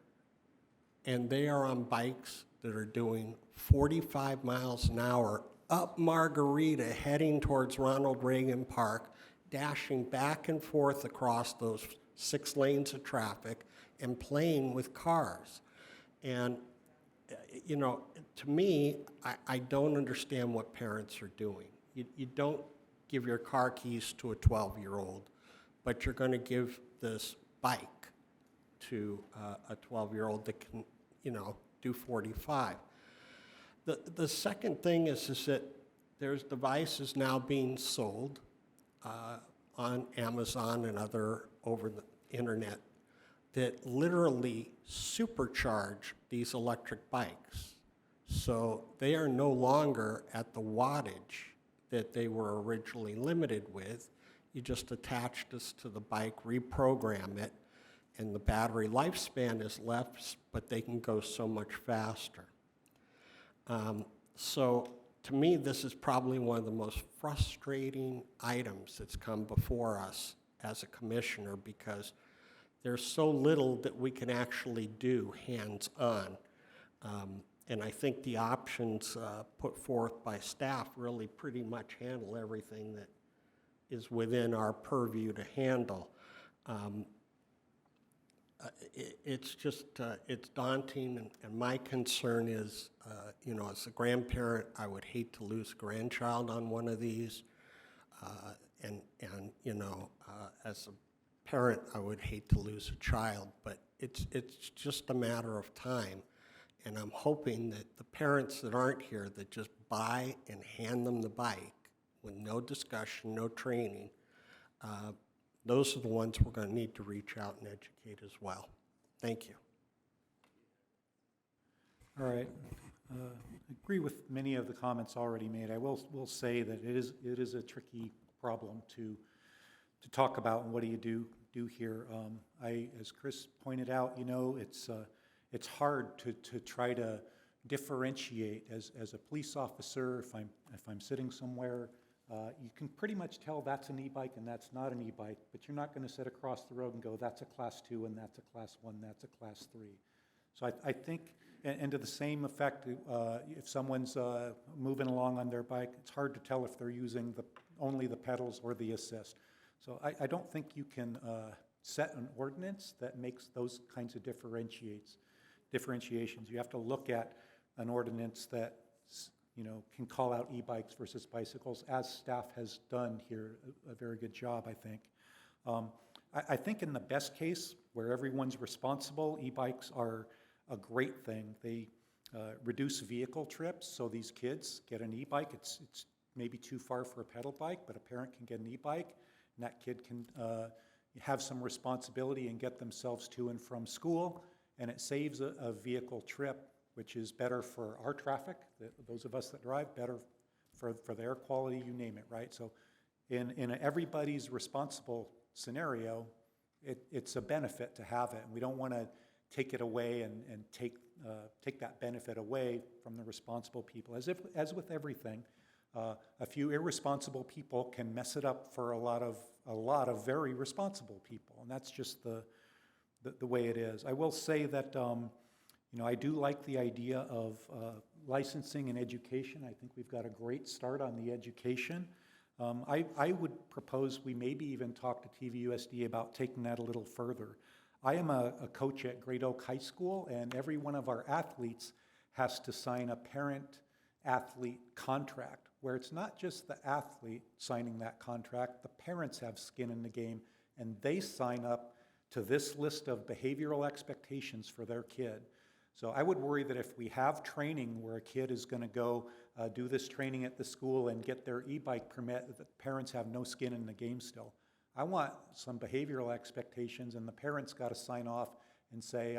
and they are on bikes that are doing 45 miles an hour up Margarita, heading towards Ronald Reagan Park, dashing back and forth across those 6 lanes of traffic and playing with cars. And, you know, to me, I don't understand what parents are doing. You don't give your car keys to a 12-year-old, but you're going to give this bike to a 12-year-old that can, you know, do 45. The second thing is that there's devices now being sold on Amazon and other over the internet that literally supercharge these electric bikes. So they are no longer at the wattage that they were originally limited with. You just attach this to the bike, reprogram it, and the battery lifespan is less, but they can go so much faster. So to me, this is probably one of the most frustrating items that's come before us as a commissioner, because there's so little that we can actually do hands-on. And I think the options put forth by staff really pretty much handle everything that is within our purview to handle. It's just, it's daunting, and my concern is, you know, as a grandparent, I would hate to lose a grandchild on one of these. And you know, as a parent, I would hate to lose a child, but it's just a matter of time. And I'm hoping that the parents that aren't here, that just buy and hand them the bike with no discussion, no training, those are the ones we're going to need to reach out and educate as well. Thank you. All right. Agree with many of the comments already made. I will say that it is a tricky problem to talk about, and what do you do here. As Chris pointed out, you know, it's hard to try to differentiate as a police officer. If I'm sitting somewhere, you can pretty much tell that's an e-bike and that's not an e-bike, but you're not going to sit across the road and go, that's a class 2 and that's a class 1, that's a class 3. So I think, and to the same effect, if someone's moving along on their bike, it's hard to tell if they're using only the pedals or the assist. So I don't think you can set an ordinance that makes those kinds of differentiations. You have to look at an ordinance that, you know, can call out e-bikes versus bicycles, as staff has done here a very good job, I think. I think in the best case, where everyone's responsible, e-bikes are a great thing. They reduce vehicle trips, so these kids get an e-bike. It's maybe too far for a pedal bike, but a parent can get an e-bike, and that kid can have some responsibility and get themselves to and from school, and it saves a vehicle trip, which is better for our traffic, those of us that drive, better for the air quality, you name it, right? So in everybody's responsible scenario, it's a benefit to have it, and we don't want to take it away and take that benefit away from the responsible people. As with everything, a few irresponsible people can mess it up for a lot of very responsible people, and that's just the way it is. I will say that you know, I do like the idea of licensing and education. I think we've got a great start on the education. I would propose we maybe even talk to TVUSD about taking that a little further. I am a coach at Great Oak High School, and every one of our athletes has to sign a parent-athlete contract, where it's not just the athlete signing that contract, the parents have skin in the game, and they sign up to this list of behavioral expectations for their kid. So I would worry that if we have training where a kid is going to go do this training at the school and get their e-bike permit, that the parents have no skin in the game still. I want some behavioral expectations, and the parents got to sign off and say,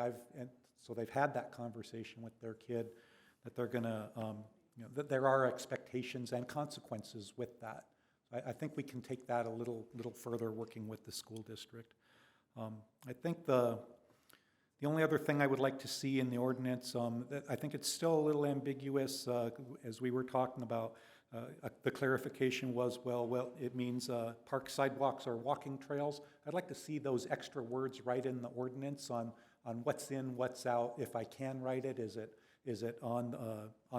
so they've had that conversation with their kid, that they're going to, that there are expectations and consequences with that. I think we can take that a little further working with the school district. I think the only other thing I would like to see in the ordinance, I think it's still a little ambiguous, as we were talking about. The clarification was, well, it means park sidewalks or walking trails. I'd like to see those extra words right in the ordinance on what's in, what's out. If I can write it, is it on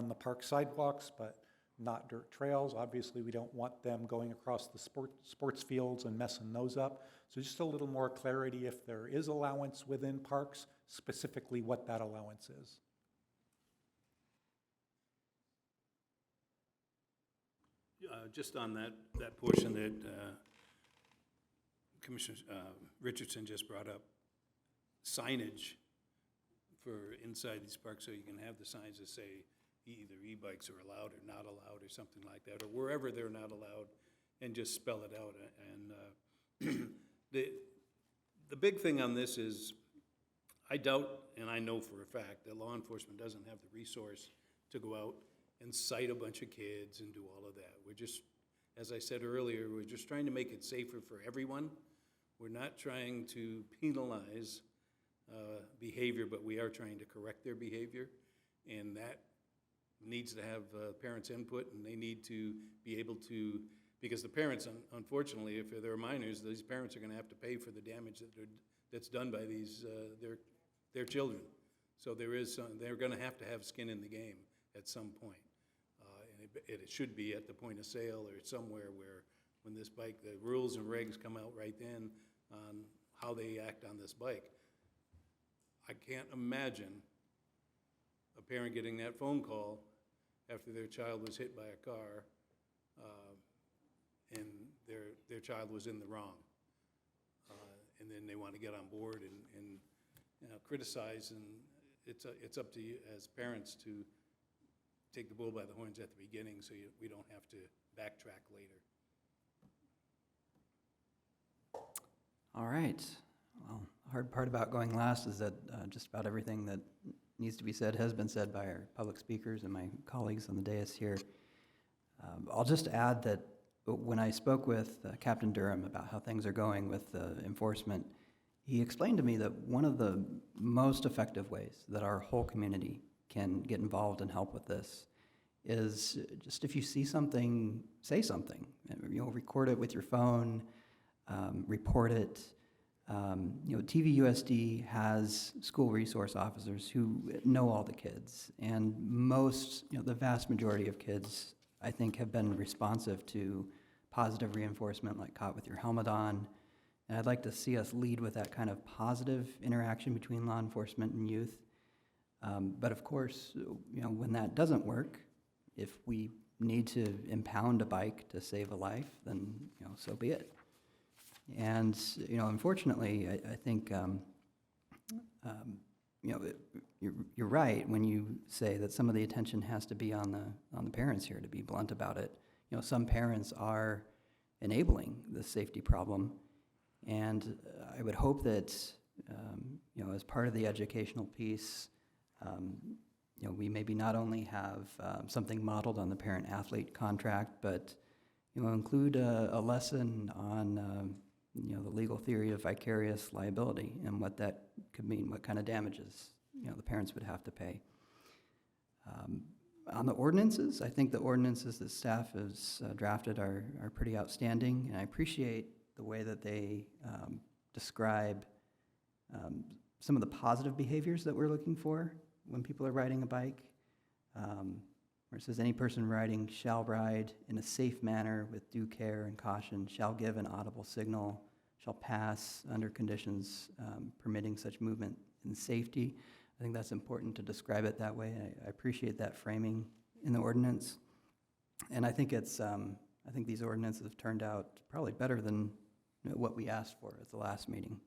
the park sidewalks, but not dirt trails? Obviously, we don't want them going across the sports fields and messing those up. So just a little more clarity if there is allowance within parks, specifically what that allowance is. Just on that portion that Commissioner Richardson just brought up, signage for inside these parks, so you can have the signs that say either e-bikes are allowed or not allowed or something like that, or wherever they're not allowed, and just spell it out. And the big thing on this is, I doubt, and I know for a fact, that law enforcement doesn't have the resource to go out and cite a bunch of kids and do all of that. We're just, as I said earlier, we're just trying to make it safer for everyone. We're not trying to penalize behavior, but we are trying to correct their behavior, and that needs to have parents' input, and they need to be able to, because the parents, unfortunately, if they're minors, these parents are going to have to pay for the damage that's done by these their children. So they're going to have skin in the game at some point. And it should be at the point of sale or somewhere where, when this bike, the rules and regs come out right then on how they act on this bike. I can't imagine a parent getting that phone call after their child was hit by a car and their child was in the wrong. And then they want to get on board and criticize, and it's up to you as parents to take the bull by the horns at the beginning so we don't have to backtrack later. All right. Well, the hard part about going last is that just about everything that needs to be said has been said by our public speakers and my colleagues on the dais here. I'll just add that when I spoke with Captain Durham about how things are going with enforcement, he explained to me that one of the most effective ways that our whole community can get involved and help with this is just, if you see something, say something. Record it with your phone, report it. TVUSD has school resource officers who know all the kids, and the vast majority of kids, I think, have been responsive to positive reinforcement, like caught with your helmet on. And I'd like to see us lead with that kind of positive interaction between law enforcement and youth. But of course, when that doesn't work, if we need to impound a bike to save a life, then so be it. And unfortunately, I think you're right when you say that some of the attention has to be on the parents here, to be blunt about it. Some parents are enabling the safety problem, and I would hope that as part of the educational piece, we maybe not only have something modeled on the parent-athlete contract, but include a lesson on the legal theory of vicarious liability and what that could mean, what kind of damages the parents would have to pay. On the ordinances, I think the ordinances that staff has drafted are pretty outstanding, and I appreciate the way that they describe some of the positive behaviors that we're looking for when people are riding a bike. where it says, "Any person riding shall ride in a safe manner with due care and caution, shall give an audible signal, shall pass under conditions permitting such movement in safety." I think that's important to describe it that way. I appreciate that framing in the ordinance. And I think I think these ordinances have turned out probably better than what we asked for at the last meeting.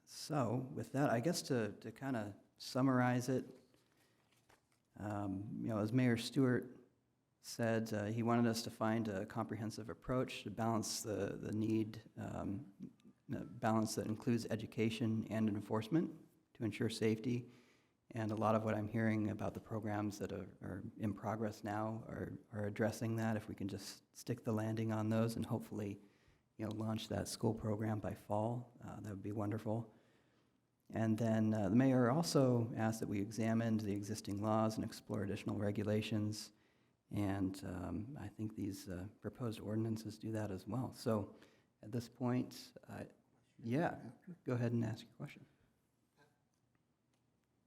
So with that, I guess to kind of summarize it, as Mayor Stewart said, he wanted us to find a comprehensive approach to balance the need, balance that includes education and enforcement to ensure safety. And a lot of what I'm hearing about the programs that are in progress now are addressing that. If we can just stick the landing on those and hopefully, launch that school program by fall, that would be wonderful. And then the mayor also asked that we examine the existing laws and explore additional regulations. And I think these proposed ordinances do that as well. So at this point, go ahead and ask your question.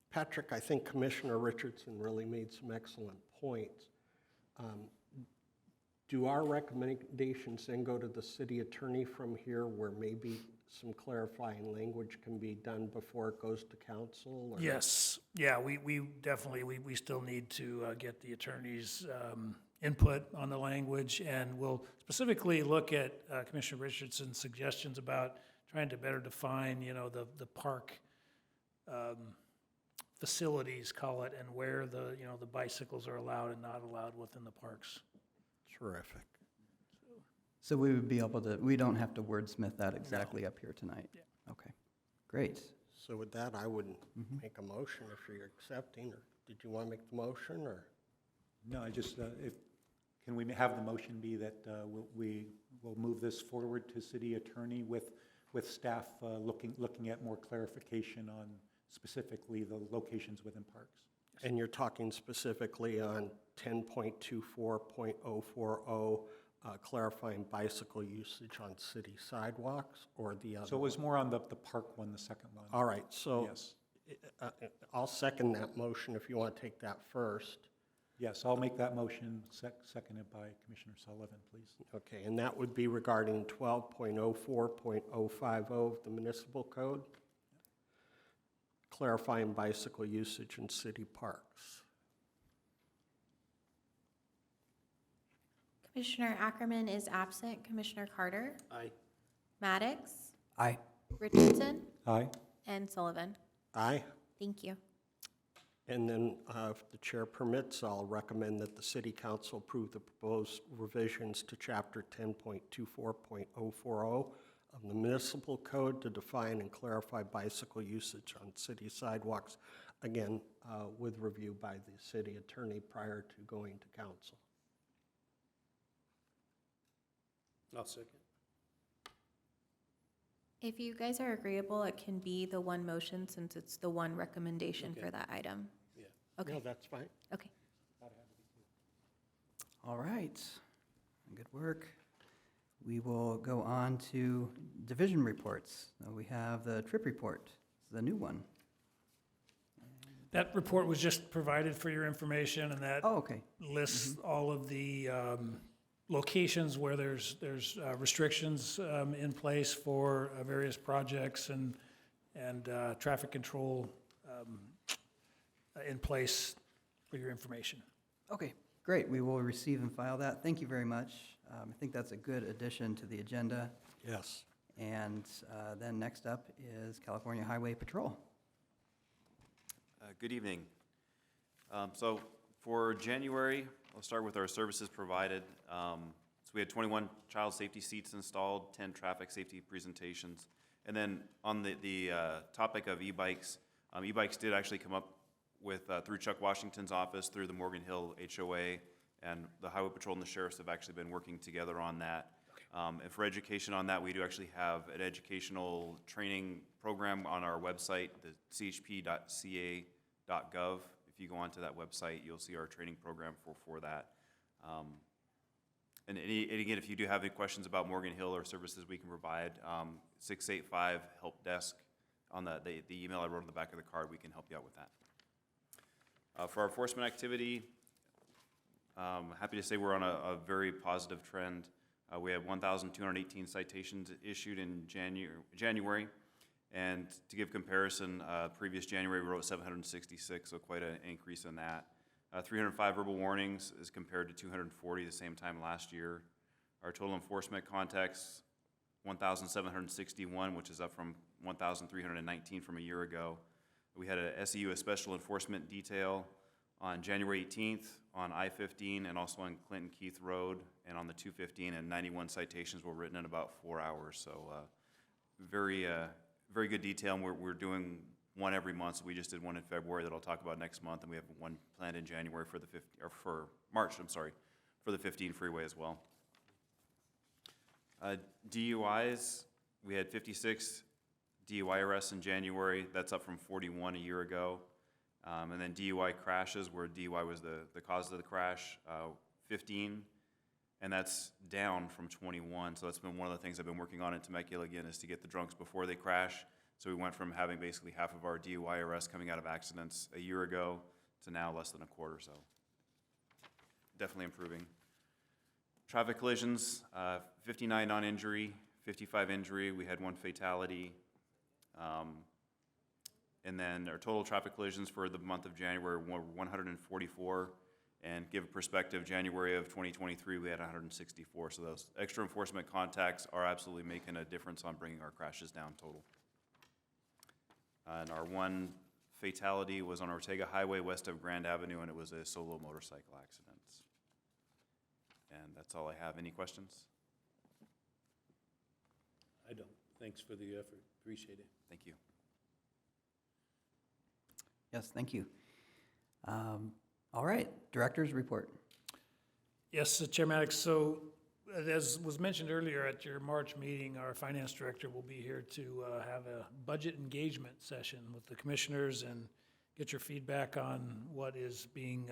Patrick, I think Commissioner Richardson really made some excellent points. Do our recommendations then go to the city attorney from here where maybe some clarifying language can be done before it goes to council? Or? Yes, yeah, we definitely, we still need to get the attorney's input on the language, and we'll specifically look at Commissioner Richardson's suggestions about trying to better define, the park facilities, call it, and where the bicycles are allowed and not allowed within the parks. Terrific. So we would be able to, we don't have to wordsmith that exactly up here tonight? Yeah. Okay, great. So with that, I would make a motion if you're accepting, or did you want to make the motion, or? No, I just, can we have the motion be that we will move this forward to city attorney with staff looking at more clarification on specifically the locations within parks? And you're talking specifically on 10.24.040, clarifying bicycle usage on city sidewalks, or the other? So it was more on the park one, the second one. All right, so Yes. I'll second that motion if you want to take that first. Yes, I'll make that motion, seconded by Commissioner Sullivan, please. Okay, and that would be regarding 12.04.050 of the municipal code, clarifying bicycle usage in city parks. Commissioner Ackerman is absent. Commissioner Carter? Aye. Maddox? Aye. Richardson? Aye. And Sullivan? Aye. Thank you. And then, if the chair permits, I'll recommend that the city council approve the proposed revisions to chapter 10.24.040 of the municipal code to define and clarify bicycle usage on city sidewalks, again, with review by the city attorney prior to going to council. I'll second. If you guys are agreeable, it can be the one motion since it's the one recommendation for that item. Yeah. Okay, No, that's fine. okay. All right, good work. We will go on to division reports. We have the trip report, the new one. That report was just provided for your information, and that Oh, okay. lists all of the locations where there's restrictions in place for various projects and traffic control in place for your information. Okay, great. We will receive and file that. Thank you very much. I think that's a good addition to the agenda. Yes. And then next up is California Highway Patrol. Good evening. So for January, I'll start with our services provided. So we had 21 child safety seats installed, 10 traffic safety presentations. And then on the topic of e-bikes, e-bikes did actually come up with, through Chuck Washington's office, through the Morgan Hill HOA, and the Highway Patrol and the sheriffs have actually been working together on that. And for education on that, we do actually have an educational training program on our website, the chp.ca.gov. If you go onto that website, you'll see our training program for that. And again, if you do have any questions about Morgan Hill or services we can provide, 685 help desk on the email I wrote on the back of the card, we can help you out with that. For our enforcement activity, happy to say we're on a very positive trend. We had 1,218 citations issued in January. And to give comparison, previous January we wrote 766, so quite an increase in that. 305 verbal warnings is compared to 240 the same time last year. Our total enforcement contacts, 1,761, which is up from 1,319 from a year ago. We had a SEU, a special enforcement detail, on January 18th on I-15 and also on Clinton Keith Road and on the 215, and 91 citations were written in about 4 hours. So very good detail, and we're doing one every month. So we just did one in February that I'll talk about next month, and we have one planned in January for the March, for the 15 freeway as well. DUIs, we had 56 DUI arrests in January. That's up from 41 a year ago. And then DUI crashes, where DUI was the cause of the crash, 15, and that's down from 21. So that's been one of the things I've been working on in Temecula again, is to get the drunks before they crash. So we went from having basically half of our DUI arrests coming out of accidents a year ago to now less than a quarter. So definitely improving. Traffic collisions, 59 non-injury, 55 injury. We had 1 fatality. And then our total traffic collisions for the month of January were 144. And give a perspective, January of 2023, we had 164. So those extra enforcement contacts are absolutely making a difference on bringing our crashes down total. And our 1 fatality was on Ortega Highway west of Grand Avenue, and it was a solo motorcycle accident. And that's all I have. Any questions? I don't. Thanks for the effort. Appreciate it. Thank you. Yes, thank you. All right, director's report. Yes, Chair Maddox, so as was mentioned earlier at your March meeting, our finance director will be here to have a budget engagement session with the commissioners and get your feedback on what is being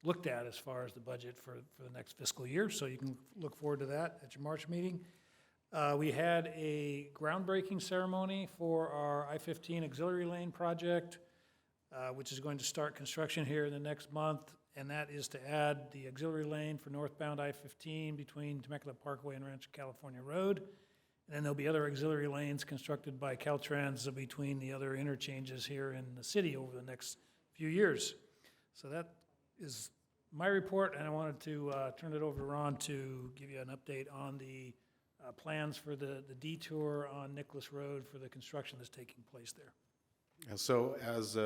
looked at as far as the budget for the next fiscal year. So you can look forward to that at your March meeting. We had a groundbreaking ceremony for our I-15 auxiliary lane project, which is going to start construction here in the next month, and that is to add the auxiliary lane for northbound I-15 between Temecula Parkway and Rancho California Road. And then there'll be other auxiliary lanes constructed by Caltrans between the other interchanges here in the city over the next few years. So that is my report, and I wanted to turn it over to Ron to give you an update on the plans for the detour on Nicholas Road for the construction that's taking place there. So as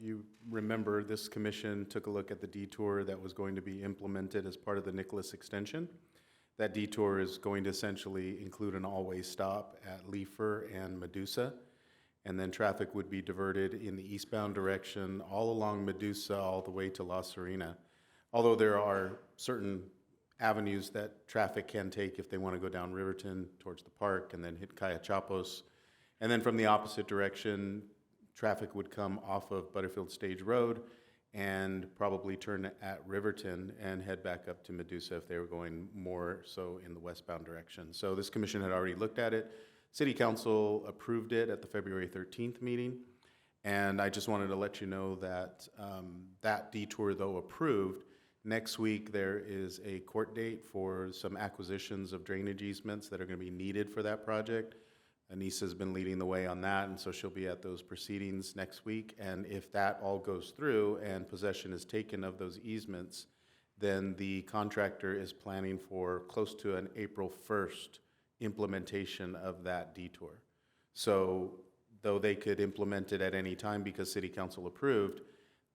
you remember, this commission took a look at the detour that was going to be implemented as part of the Nicholas extension. That detour is going to essentially include an all-way stop at Leifer and Medusa, and then traffic would be diverted in the eastbound direction all along Medusa all the way to La Serena. Although there are certain avenues that traffic can take if they want to go down Riverton towards the park and then hit Cayachapos. And then from the opposite direction, traffic would come off of Butterfield Stage Road and probably turn at Riverton and head back up to Medusa if they were going more so in the westbound direction. So this commission had already looked at it. City Council approved it at the February 13th meeting. And I just wanted to let you know that that detour, though approved, next week there is a court date for some acquisitions of drainage easements that are going to be needed for that project. Anissa's been leading the way on that, and so she'll be at those proceedings next week. And if that all goes through and possession is taken of those easements, then the contractor is planning for close to an April 1st implementation of that detour. So though they could implement it at any time because City Council approved,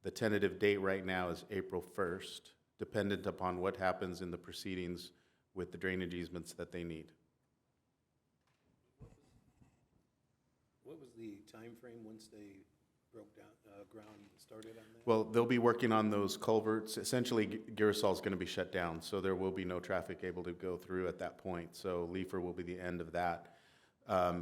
the tentative date right now is April 1st, dependent upon what happens in the proceedings with the drainage easements that they need. What was the time frame once they broke down, ground started on that? Well, they'll be working on those culverts. Essentially, Girasol is going to be shut down, so there will be no traffic able to go through at that point. So Leifer will be the end of that.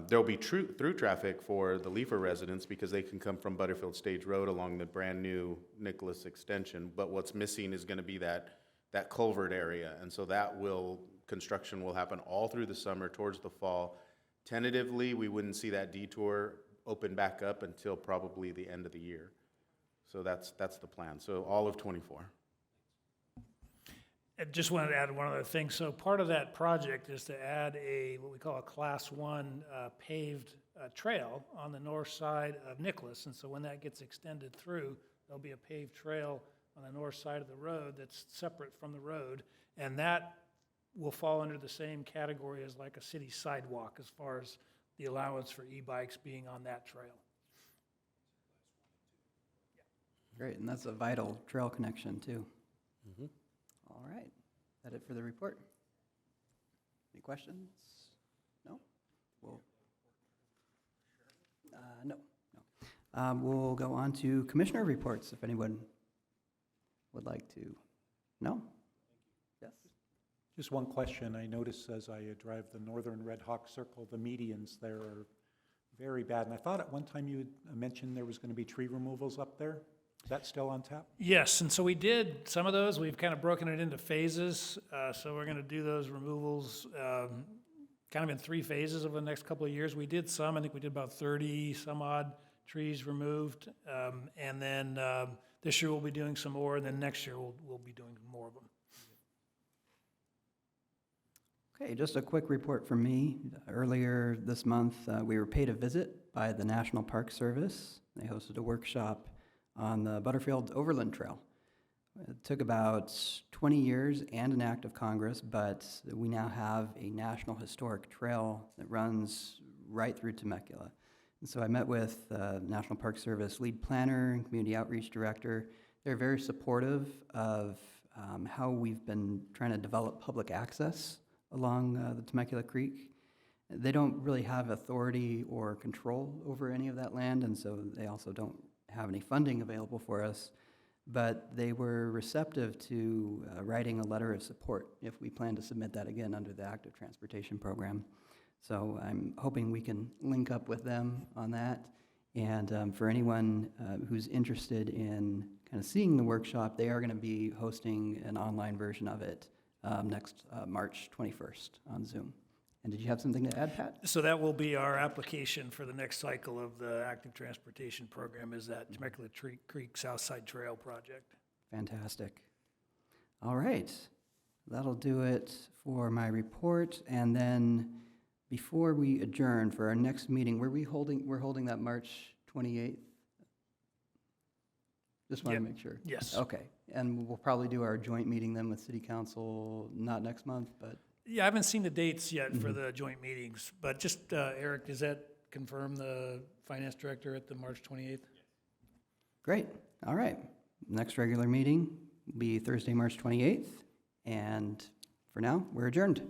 There'll be through traffic for the Leifer residents because they can come from Butterfield Stage Road along the brand-new Nicholas extension. But what's missing is going to be that culvert area, and so construction will happen all through the summer towards the fall. Tentatively, we wouldn't see that detour open back up until probably the end of the year. So that's the plan. So all of '24. I just wanted to add one other thing. So part of that project is to add a, what we call a Class 1 paved trail on the north side of Nicholas. And so when that gets extended through, there'll be a paved trail on the north side of the road that's separate from the road. And that will fall under the same category as like a city sidewalk as far as the allowance for e-bikes being on that trail. Great, and that's a vital trail connection, too. All right. Is that it for the report? Any questions? No? No. We'll go on to commissioner reports, if anyone would like to. No? Yes? Just one question. I noticed as I drive the northern Red Hawk Circle, the medians there are very bad. And I thought at one time you had mentioned there was going to be tree removals up there. Is that still on tap? Yes, and so we did some of those. We've kind of broken it into phases. So we're going to do those removals kind of in 3 phases over the next couple of years. We did some. I think we did about 30 some odd trees removed. And then this year we'll be doing some more. And then next year we'll be doing more of them. Okay, just a quick report from me. Earlier this month, we were paid a visit by the National Park Service. They hosted a workshop on the Butterfield Overland Trail. It took about 20 years and an act of Congress, but we now have a National Historic Trail that runs right through Temecula. And so I met with National Park Service lead planner and community outreach director. They're very supportive of how we've been trying to develop public access along the Temecula Creek. They don't really have authority or control over any of that land, and so they also don't have any funding available for us, but they were receptive to writing a letter of support if we plan to submit that again under the Active Transportation Program. So I'm hoping we can link up with them on that. And for anyone who's interested in kind of seeing the workshop, they are going to be hosting an online version of it next March 21st on Zoom. And did you have something to add, Pat? So that will be our application for the next cycle of the Active Transportation Program, is that Temecula Creek Southside Trail project. Fantastic. All right. That'll do it for my report. And then before we adjourn for our next meeting, we're holding that March 28th? Just want to make sure. Yes. Okay. And we'll probably do our joint meeting then with City Council, not next month, but Yeah, I haven't seen the dates yet for the joint meetings, but just, Eric, does that confirm the finance director at the March 28th? great. All right. Next regular meeting will be Thursday, March 28th. And for now, we're adjourned.